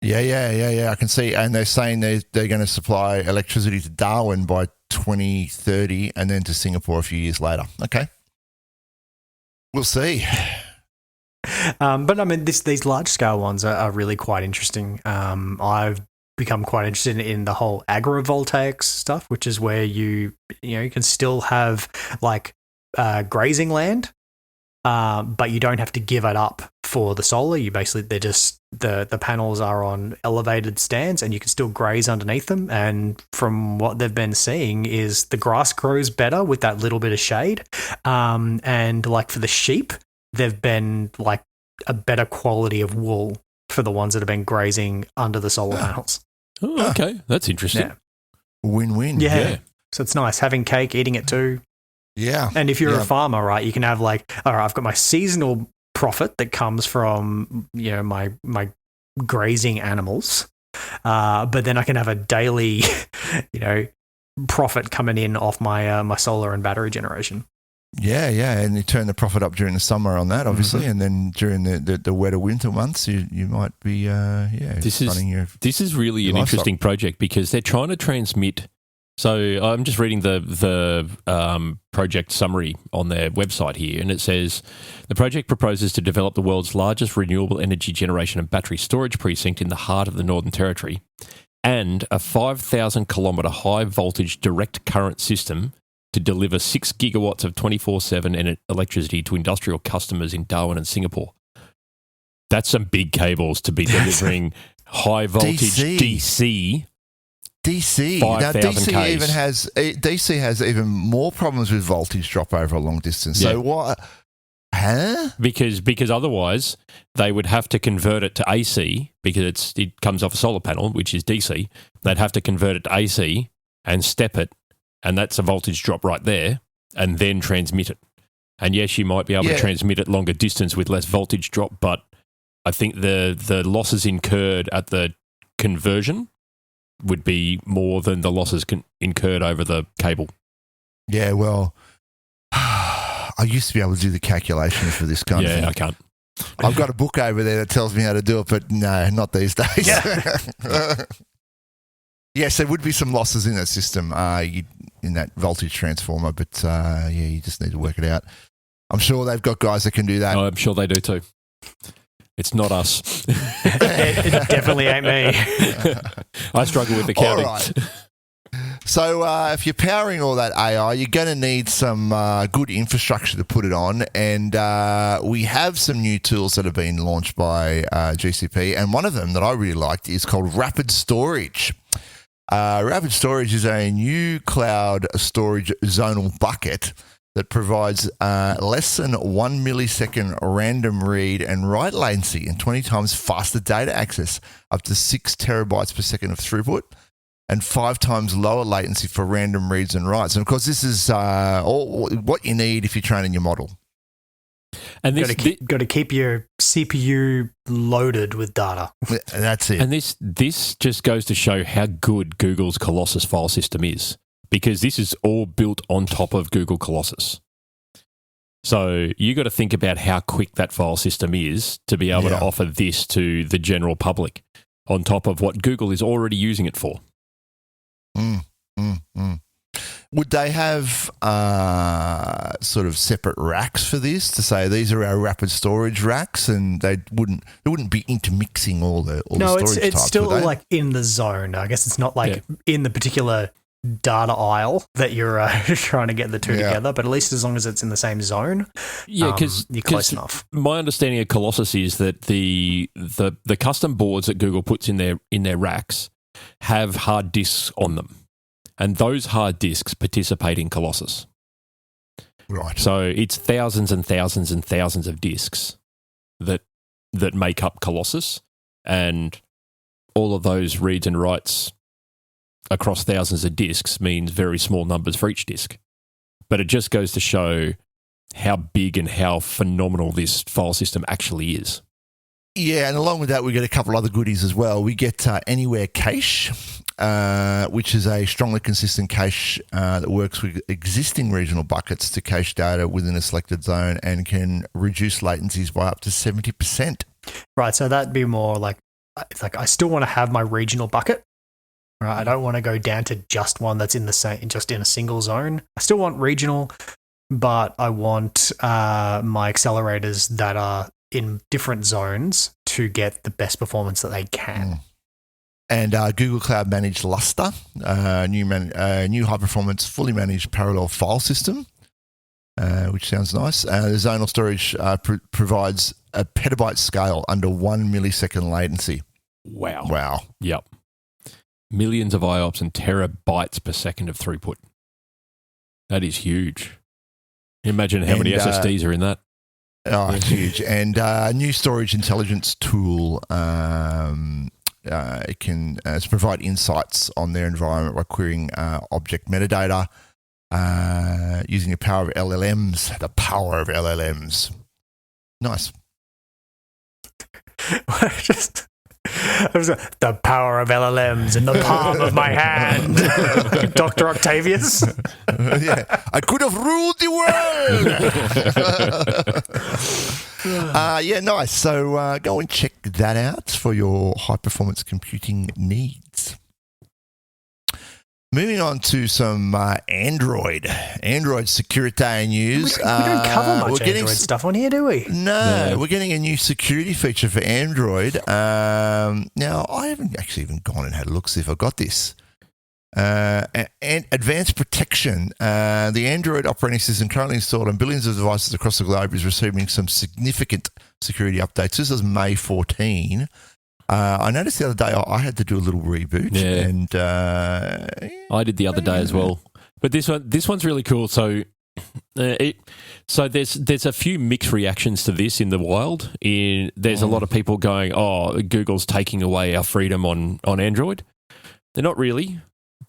Yeah. I can see. And they're saying they're going to supply electricity to Darwin by 2030 and then to Singapore a few years later. Okay. We'll see. But I mean, these large scale ones are really quite interesting. I've become quite interested in the whole agrivoltaics stuff, which is where you can still have like grazing land, but you don't have to give it up for the solar. They're just the panels are on elevated stands, and you can still graze underneath them. And from what they've been seeing, is the grass grows better with that little bit of shade. And like for the sheep, they've been like a better quality of wool for the ones that have been grazing under the solar panels. Oh, okay, that's interesting. Yeah. Win-win. Yeah. So it's nice having cake, eating it too. Yeah. And if you're a farmer, right, you can have like, all right, I've got my seasonal profit that comes from, my grazing animals. But then I can have a daily, profit coming in off my solar and battery generation. Yeah, and you turn the profit up during the summer on that, obviously, and then during the wetter winter months, you might be, This is really an livestock. interesting project because they're trying to transmit. So I'm just reading the project summary on their website here, and it says the project proposes to develop the world's largest renewable energy generation and battery storage precinct in the heart of the Northern Territory, and a 5,000 kilometre high voltage direct current system to deliver 6 gigawatts of 24/7 electricity to industrial customers in Darwin and Singapore. That's some big cables to be delivering high voltage DC. Now, DC has even more problems with voltage drop over a long distance. So what? Huh? Because otherwise they would have to convert it to AC because it comes off a solar panel, which is DC. They'd have to convert it to AC and step it, and that's a voltage drop right there. and then transmit it. And yes, you might be able to transmit it longer distance with less voltage drop, but I think the losses incurred at the conversion would be more than the losses incurred over the cable. Yeah, well, I used to be able to do the calculations for this kind of thing. Yeah, I can't. I've got a book over there that tells me how to do it, but no, not these days. Yeah. Yes, there would be some losses in that system, in that voltage transformer, but you just need to work it out. I'm sure they've got guys that can do that. Oh, I'm sure they do too. It's not us. It definitely ain't me. I struggle with the counting. All right. So if you're powering all that AI, you're going to need some good infrastructure to put it on. And we have some new tools that have been launched by GCP. And one of them that I really liked is called Rapid Storage. Rapid Storage is a new cloud storage zonal bucket that provides less than 1 millisecond random read and write latency and 20 times faster data access, up to 6 terabytes per second of throughput, and 5 times lower latency for random reads and writes. And of course, this is all what you need if you're training your model. And got to keep your CPU loaded with data. That's it. And this just goes to show how good Google's Colossus file system is, because this is all built on top of Google Colossus. So you got to think about how quick that file system is to be able to offer this to the general public on top of what Google is already using it for. Would they have sort of separate racks for this to say these are our rapid storage racks, and they wouldn't be intermixing all the storage types? No, it's still like in the zone. I guess it's not like in the particular data aisle that you're trying to get the two together, but at least as long as it's in the same zone, because you're close enough. My understanding of Colossus is that the custom boards that Google puts in their racks have hard disks on them. And those hard disks participate in Colossus. Right. So it's thousands and thousands and thousands of disks that make up Colossus, and all of those reads and writes across thousands of disks means very small numbers for each disk. But it just goes to show how big and how phenomenal this file system actually is. Yeah, and along with that, we get a couple other goodies as well. We get Anywhere Cache, which is a strongly consistent cache that works with existing regional buckets to cache data within a selected zone and can reduce latencies by up to 70%. Right, so that'd be more like I still want to have my regional bucket. Right, I don't want to go down to just one that's in a single zone. I still want regional, but I want my accelerators that are in different zones to get the best performance that they can. And Google Cloud Managed Lustre, new high-performance, fully managed parallel file system, which sounds nice. The zonal storage provides a petabyte scale under 1 millisecond latency. Wow. Yep. Millions of IOPS and terabytes per second of throughput. That is huge. Imagine how many SSDs are in that. Oh, it's huge. And new storage intelligence tool it can provide insights on their environment by querying object metadata using the power of LLMs. The power of LLMs. Nice. The power of LLMs in the palm of my hand. Dr. Octavius. Yeah, I could have ruled the world. Nice. So go and check that out for your high-performance computing needs. Moving on to some Android security news. We don't cover much Android stuff on here, do we? No, we're getting a new security feature for Android. Now, I haven't actually even gone and had a look, see if I got this. And advanced protection. The Android operating system currently installed on billions of devices across the globe is receiving some significant security updates. This is May 14. I noticed the other day I had to do a little reboot, and I did the other day as well. But this one's really cool. So, there's a few mixed reactions to this in the wild. There's a lot of people going, "Oh, Google's taking away our freedom on Android." They're not really.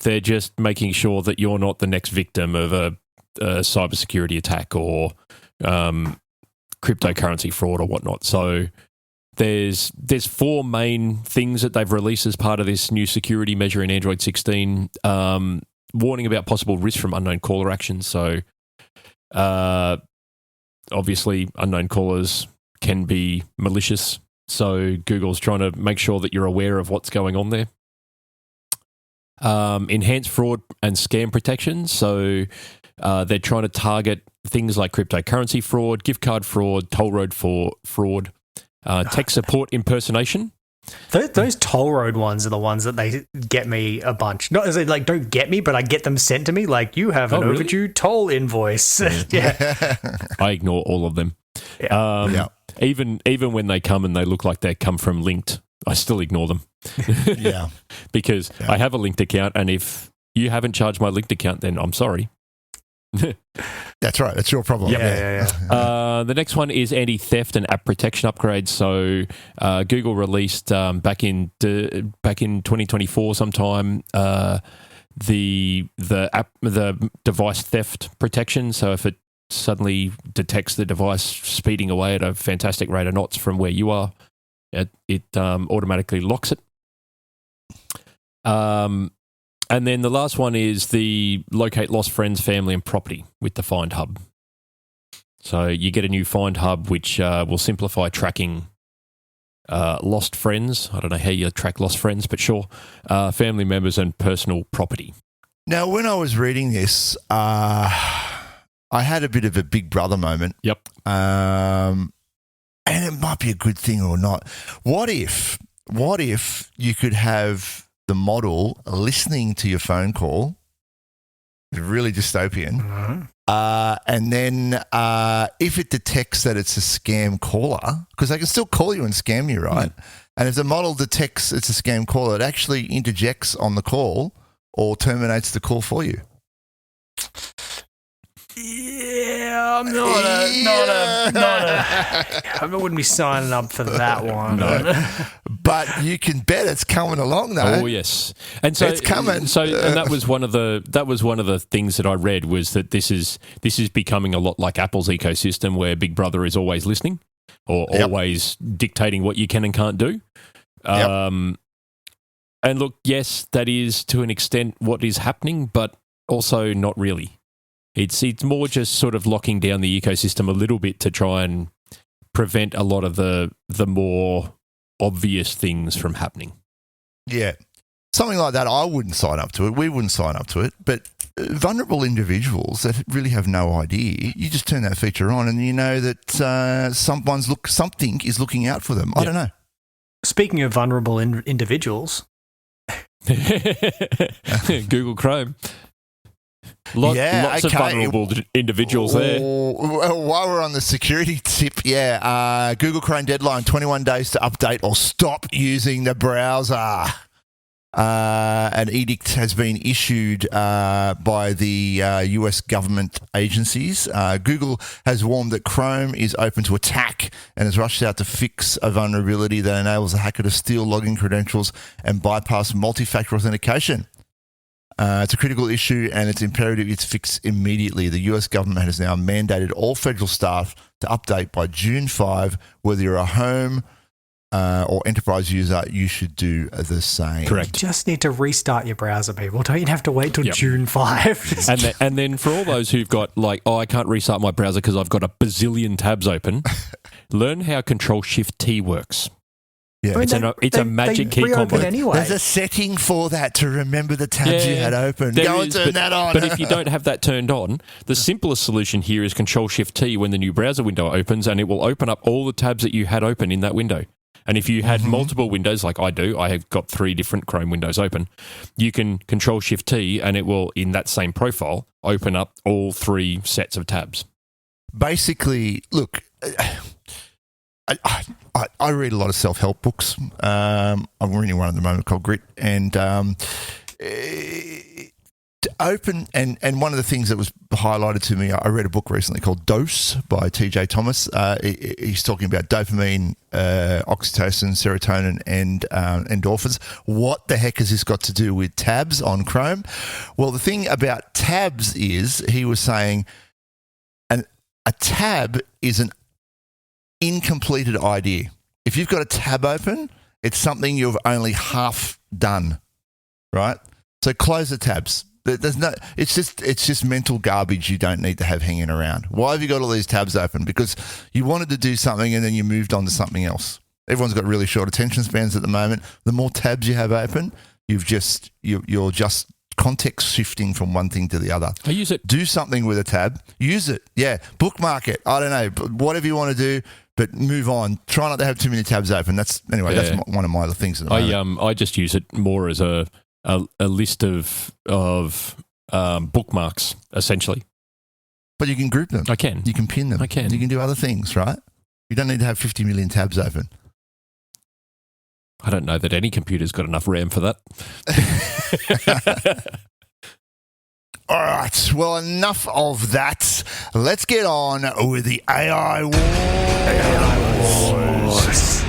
They're just making sure that you're not the next victim of a a cybersecurity attack or cryptocurrency fraud or whatnot. So there's 4 main things that they've released as part of this new security measure in Android 16. Warning about possible risk from unknown caller actions. So obviously unknown callers can be malicious. So Google's trying to make sure that you're aware of what's going on there. Enhanced fraud and scam protection. So they're trying to target things like cryptocurrency fraud, gift card fraud, toll road fraud, tech support impersonation. Those toll road ones are the ones that they get me a bunch. Not as like don't get me, but I get them sent to me. Like you have an overdue toll invoice. Yeah. I ignore all of them. Yeah. Even when they come and they look like they come from Linked, I still ignore them. Yeah. Because I have a Linked account, and if you haven't charged my Linked account, then I'm sorry. That's right. That's your problem. Yeah. The next one is anti-theft and app protection upgrades. So Google released back in 2024 sometime the device theft protection. So if it suddenly detects the device speeding away at a fantastic rate of knots from where you are, it automatically locks it. And then the last one is the locate lost friends, family, and property with the Find Hub. So you get a new Find Hub which will simplify tracking lost friends. I don't know how you track lost friends, but sure. Family members and personal property. Now, when I was reading this, I had a bit of a Big Brother moment. Yep. And it might be a good thing or not. What if you could have the model listening to your phone call, really dystopian, and then if it detects that it's a scam caller, because they can still call you and scam you, right? And if the model detects it's a scam caller, it actually interjects on the call or terminates the call for you. Yeah, I'm I wouldn't be signing up for that one. No. But you can bet it's coming along, though. Oh yes, and so it's coming. So, and that was one of the things that I read was that this is becoming a lot like Apple's ecosystem, where Big Brother is always listening or always dictating what you can and can't do. And look, yes, that is to an extent what is happening, but also not really. It's more just sort of locking down the ecosystem a little bit to try and prevent a lot of the more obvious things from happening. Yeah. Something like that, I wouldn't sign up to it. We wouldn't sign up to it. But vulnerable individuals that really have no idea, you just turn that feature on and you know that something is looking out for them. I don't know. Speaking of vulnerable individuals. Google Chrome. Lots of vulnerable individuals there. While we're on the security tip, Google Chrome deadline, 21 days to update or stop using the browser. An edict has been issued by the US government agencies. Google has warned that Chrome is open to attack and has rushed out to fix a vulnerability that enables a hacker to steal login credentials and bypass multi-factor authentication. It's a critical issue and it's imperative it's fixed immediately. The US government has now mandated all federal staff to update by June 5. Whether you're a home or enterprise user, you should do the same. Correct. You just need to restart your browser, people. Don't you have to wait till June 5? and then for all those who've got like, I can't restart my browser because I've got a bazillion tabs open, learn how Control-Shift-T works. Yeah. I mean, it's a magic key combo. Anyway. There's a setting for that to remember the tabs you had open. Go and turn that on. But if you don't have that turned on, the simplest solution here is Control-Shift-T when the new browser window opens, and it will open up all the tabs that you had open in that window. And if you had multiple windows, like I do, I have got 3 different Chrome windows open, you can Control-Shift-T and it will, in that same profile, open up all 3 sets of tabs. Basically, look, I read a lot of self-help books. I'm reading one at the moment called Grit. And to open, and one of the things that was highlighted to me, I read a book recently called Dose by TJ Thomas. He's talking about dopamine, oxytocin, serotonin, and endorphins. What the heck has this got to do with tabs on Chrome? Well, the thing about tabs is, he was saying, a tab is an incompleted idea. If you've got a tab open, it's something you've only half done, right? So close the tabs. There's no. It's just mental garbage you don't need to have hanging around. Why have you got all these tabs open? Because you wanted to do something and then you moved on to something else. Everyone's got really short attention spans at the moment. The more tabs you have open, you're just context shifting from one thing to the other. I use it. Do something with a tab. Use it. Yeah. Bookmark it. I don't know. Whatever you want to do, but move on. Try not to have too many tabs open. That's one of my other things at the moment. I just use it more as a list of bookmarks, essentially. But you can group them. I can. You can pin them. I can. You can do other things, right? You don't need to have 50 million tabs open. I don't know that any computer's got enough RAM for that. All right. Well, enough of that. Let's get on with the AI Wars. AI Wars.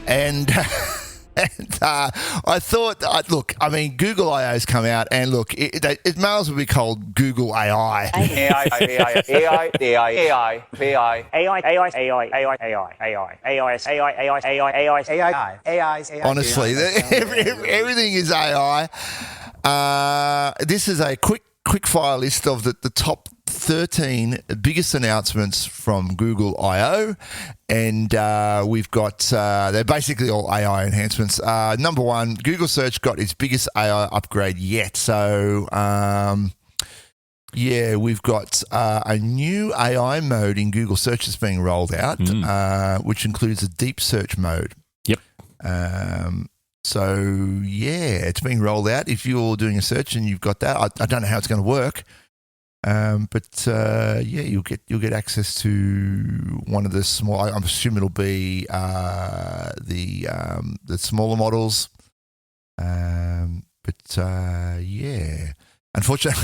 And I thought, look, I mean, Google I/O's come out, and look, it may as well be called Google AI. Honestly, everything is AI. This is a quick fire list of the top 13 biggest announcements from Google I/O, and we've got they're basically all AI enhancements. Number one, Google Search got its biggest AI upgrade yet. So we've got a new AI mode in Google Search that's being rolled out, which includes a deep search mode. Yep. So it's being rolled out. If you're doing a search and you've got that, I don't know how it's going to work. You'll get access to one of the small. I'm assuming it'll be the smaller models. Unfortunately,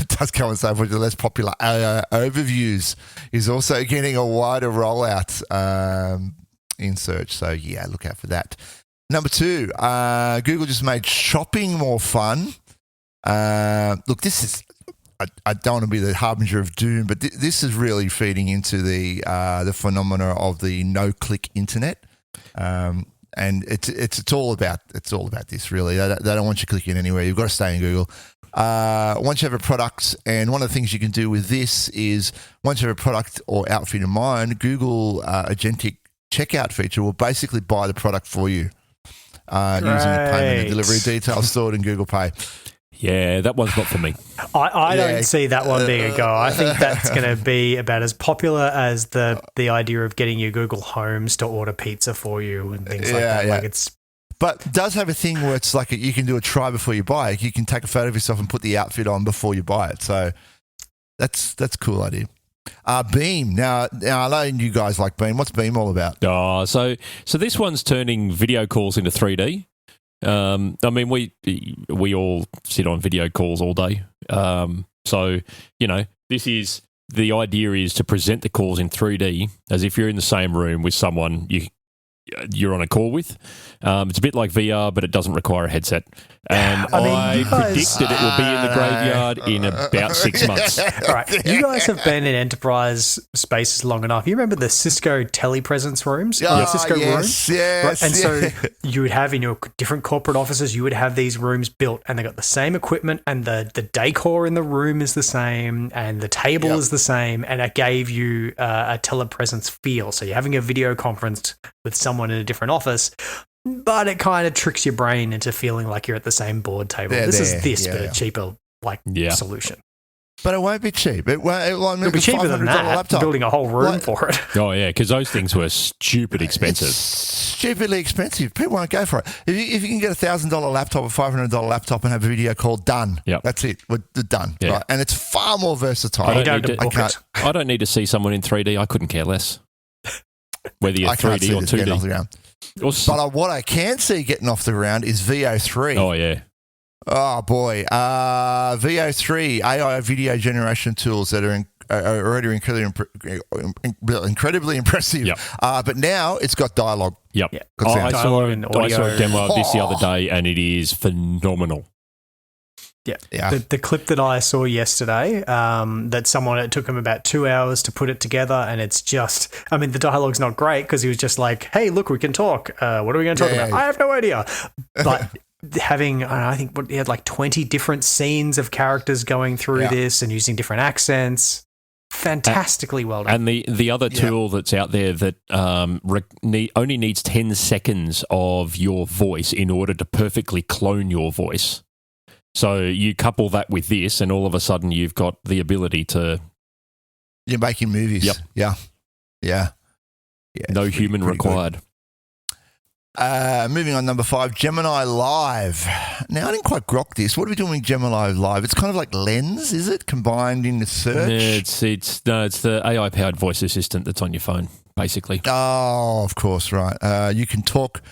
it does come and say the less popular AI overviews is also getting a wider rollout in search. So look out for that. Number two, Google just made shopping more fun. Look, this is. I don't want to be the harbinger of doom, but this is really feeding into the phenomena of the no-click internet, and it's all about this really. They don't want you clicking anywhere. You've got to stay in Google. Once you have a product, and one of the things you can do with this is once you have a product or outfit in mind, Google agentic checkout feature will basically buy the product for you using the payment and delivery details stored in Google Pay. Yeah, that one's not for me. I don't see that one being a go. I think that's going to be about as popular as the idea of getting your Google Homes to order pizza for you and things like that. Yeah. But it does have a thing where it's like you can do a try before you buy it. You can take a photo of yourself and put the outfit on before you buy it. So that's a cool idea. Beam. Now I know you guys like Beam. What's Beam all about? Oh, so this one's turning video calls into 3D. I mean, we all sit on video calls all day. So, this is the idea is to present the calls in 3D as if you're in the same room with someone you're on a call with. It's a bit like VR, but it doesn't require a headset. And I predicted it will be in the graveyard in about 6 months. All right. You guys have been in enterprise spaces long enough. You remember the Cisco telepresence rooms? Cisco rooms? Yes. Right? And so you would have in your different corporate offices, you would have these rooms built, and they got the same equipment, and the decor in the room is the same, and the table is the same, and it gave you a telepresence feel. So you're having a video conference with someone in a different office, but it kind of tricks your brain into feeling like you're at the same board table. But a cheaper solution. But it won't be cheap. It'll be cheaper than that. Laptop. Building a whole room for it. Oh yeah, because those things were stupid expensive. It's stupidly expensive. People won't go for it. If you can get $1,000 laptop or $500 laptop and have a video call, done. That's it. We're done. Yeah. Right? And it's far more versatile. I don't need to see someone in 3D. I couldn't care less. whether you're I can't 3D see or this getting 2D. off the ground. But what I can see getting off the ground is VO3. Oh, yeah. Oh, boy. VO3, AI video generation tools that are already incredibly impressive. Yep. But now it's got dialogue. Yep. Yeah. I saw a audio. demo of this the other day, and it is phenomenal. Yeah. The clip that I saw yesterday, it took him about 2 hours to put it together, and it's just, I mean, the dialogue's not great because he was just like, hey, look, we can talk. What are we going to talk about? I have no idea. But having, I think he had like 20 different scenes of characters going through this and using different accents. Fantastically well done. And the other tool that's out there that only needs 10 seconds of your voice in order to perfectly clone your voice. So you couple that with this, and all of a sudden you've got the ability to... You're making movies. Yep. Yeah. No human required. Moving on, number 5, Gemini Live. Now, I didn't quite grok this. What are we doing with Gemini Live? It's kind of like Lens, is it? Combined in the search? It's the AI-powered voice assistant that's on your phone, basically. Oh, of course, right. You can talk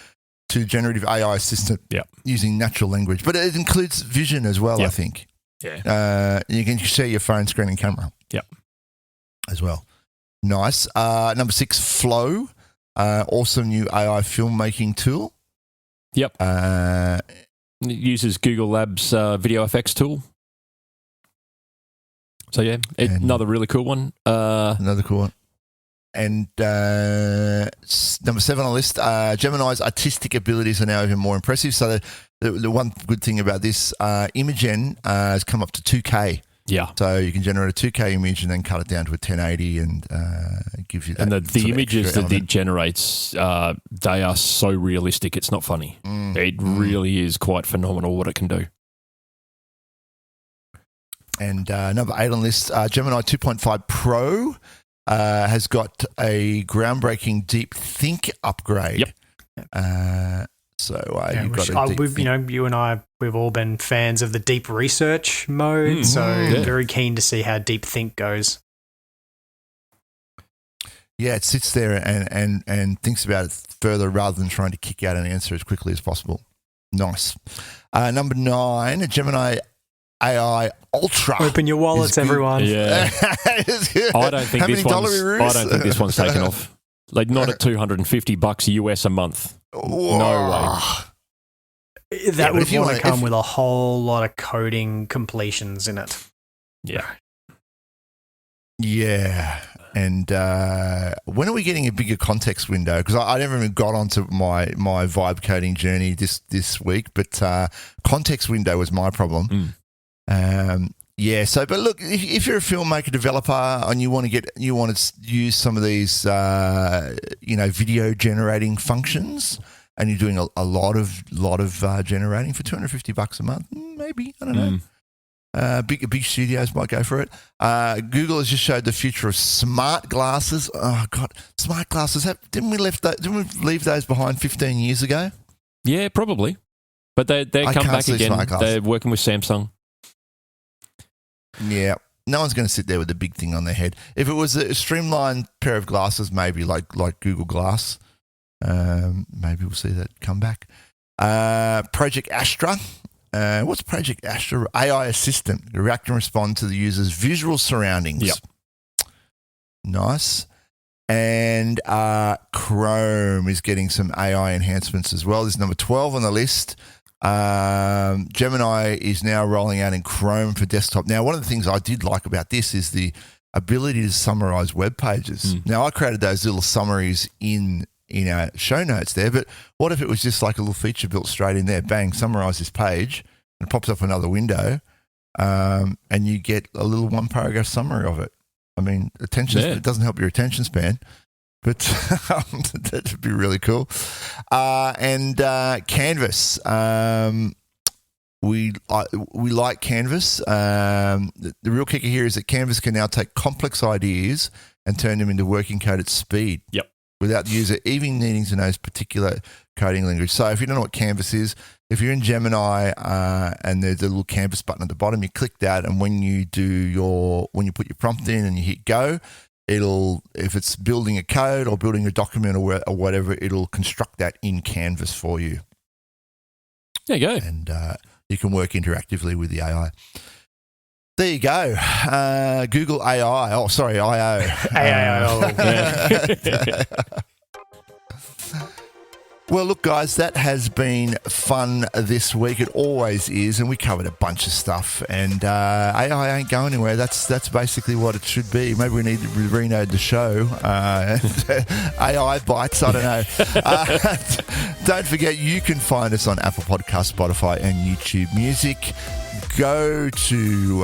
to generative AI assistant using natural language, but it includes vision as well, I think. Yeah. You can share your phone screen and camera. Yep. As well. Nice. Number 6, Flow. Awesome new AI filmmaking tool. Yep. It uses Google Labs video effects tool. So, another really cool one. Another cool one. And number 7 on the list, Gemini's artistic abilities are now even more impressive. So the one good thing about this, Imagen has come up to 2K. Yeah. So you can generate a 2K image and then cut it down to a 1080 and gives you that. And the images that it generates, they are so realistic, it's not funny. It really is quite phenomenal what it can do. And number 8 on the list, Gemini 2.5 Pro has got a groundbreaking deep think upgrade. Yep. You've got a deep think. You and I, we've all been fans of the deep research mode, very keen to see how deep think goes. Yeah, it sits there and thinks about it further rather than trying to kick out an answer as quickly as possible. Nice. Number 9, Gemini AI Ultra. Open your wallets, everyone. Yeah. I don't think this one's taken off. Like, not at $250 US a month. Whoa. No way. That would want to come with a whole lot of coding completions in it. Yeah. Yeah. And when are we getting a bigger context window? Because I never even got onto my vibe coding journey this week, but context window was my problem. But look, if you're a filmmaker developer and you want to use some of these video generating functions, and you're doing a lot of generating for $250 a month, maybe, I don't know. Big studios might go for it. Google has just showed the future of smart glasses. Oh God, smart glasses! Didn't we leave those behind 15 years ago? Yeah, probably. But they're come back again. They're working with Samsung. Yeah, no one's going to sit there with a big thing on their head. If it was a streamlined pair of glasses, maybe like Google Glass, maybe we'll see that come back. Project Astra. What's Project Astra? AI assistant to react and respond to the user's visual surroundings. Yep. Nice. And Chrome is getting some AI enhancements as well. This is number 12 on the list. Gemini is now rolling out in Chrome for desktop. Now, one of the things I did like about this is the ability to summarize web pages. Now, I created those little summaries in our show notes there, but what if it was just like a little feature built straight in there? Bang, summarize this page, and it pops up another window, and you get a little 1-paragraph summary of it. I mean, it doesn't help your attention span, but that would be really cool. And Canvas. We like Canvas. The real kicker here is that Canvas can now take complex ideas and turn them into working code at speed. Yep. Without the user even needing to know particular coding language. So if you don't know what Canvas is, if you're in Gemini and there's a little Canvas button at the bottom, you click that, and when you put your prompt in and you hit go, if it's building a code or building a document or whatever, it'll construct that in Canvas for you. There you go. And you can work interactively with the AI. There you go. Google AI. Oh, sorry, I.O. AI. Well, look, guys, that has been fun this week. It always is, and we covered a bunch of stuff. And AI ain't going anywhere. That's basically what it should be. Maybe we need to rename the show. AI Bites, I don't know. Don't forget, you can find us on Apple Podcasts, Spotify, and YouTube Music. Go to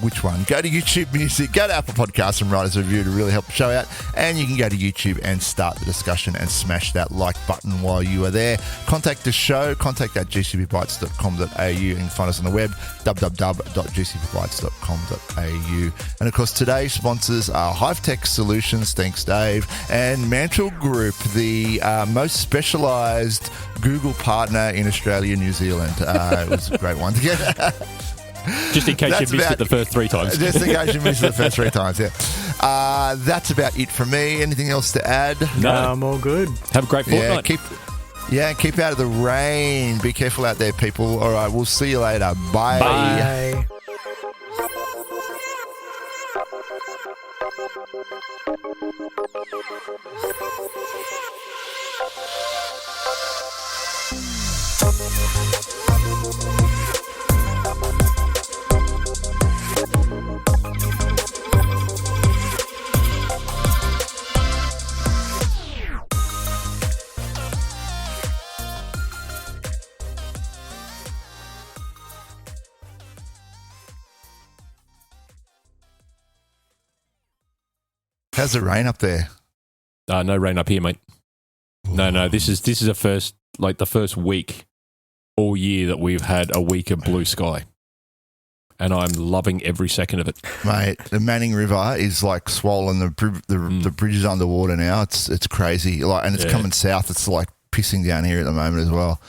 which one? Go to YouTube Music, go to Apple Podcasts and write us a review to really help the show out. And you can go to YouTube and start the discussion and smash that like button while you are there. Contact the show, contact at gcbbytes.com.au. You can find us on the web, www.gcbbytes.com.au. And of course, today's sponsors are Hive-Tech Solutions, thanks Dave, and Mantle Group, the most specialised Google partner in Australia, New Zealand. It was a great one to get. Just in case you missed it the first 3 times. Just in case you missed it the first 3 times, yeah. That's about it from me. Anything else to add? No, I'm all good. Have a great fortnight. Keep out of the rain. Be careful out there, people. All right, we'll see you later. Bye. Bye. How's the rain up there? No rain up here, mate. No. This is the first week all year that we've had a week of blue sky, and I'm loving every second of it, mate. The Manning River is like swollen. The bridge is underwater now. It's crazy. And it's coming south. It's like pissing down here at the moment as well.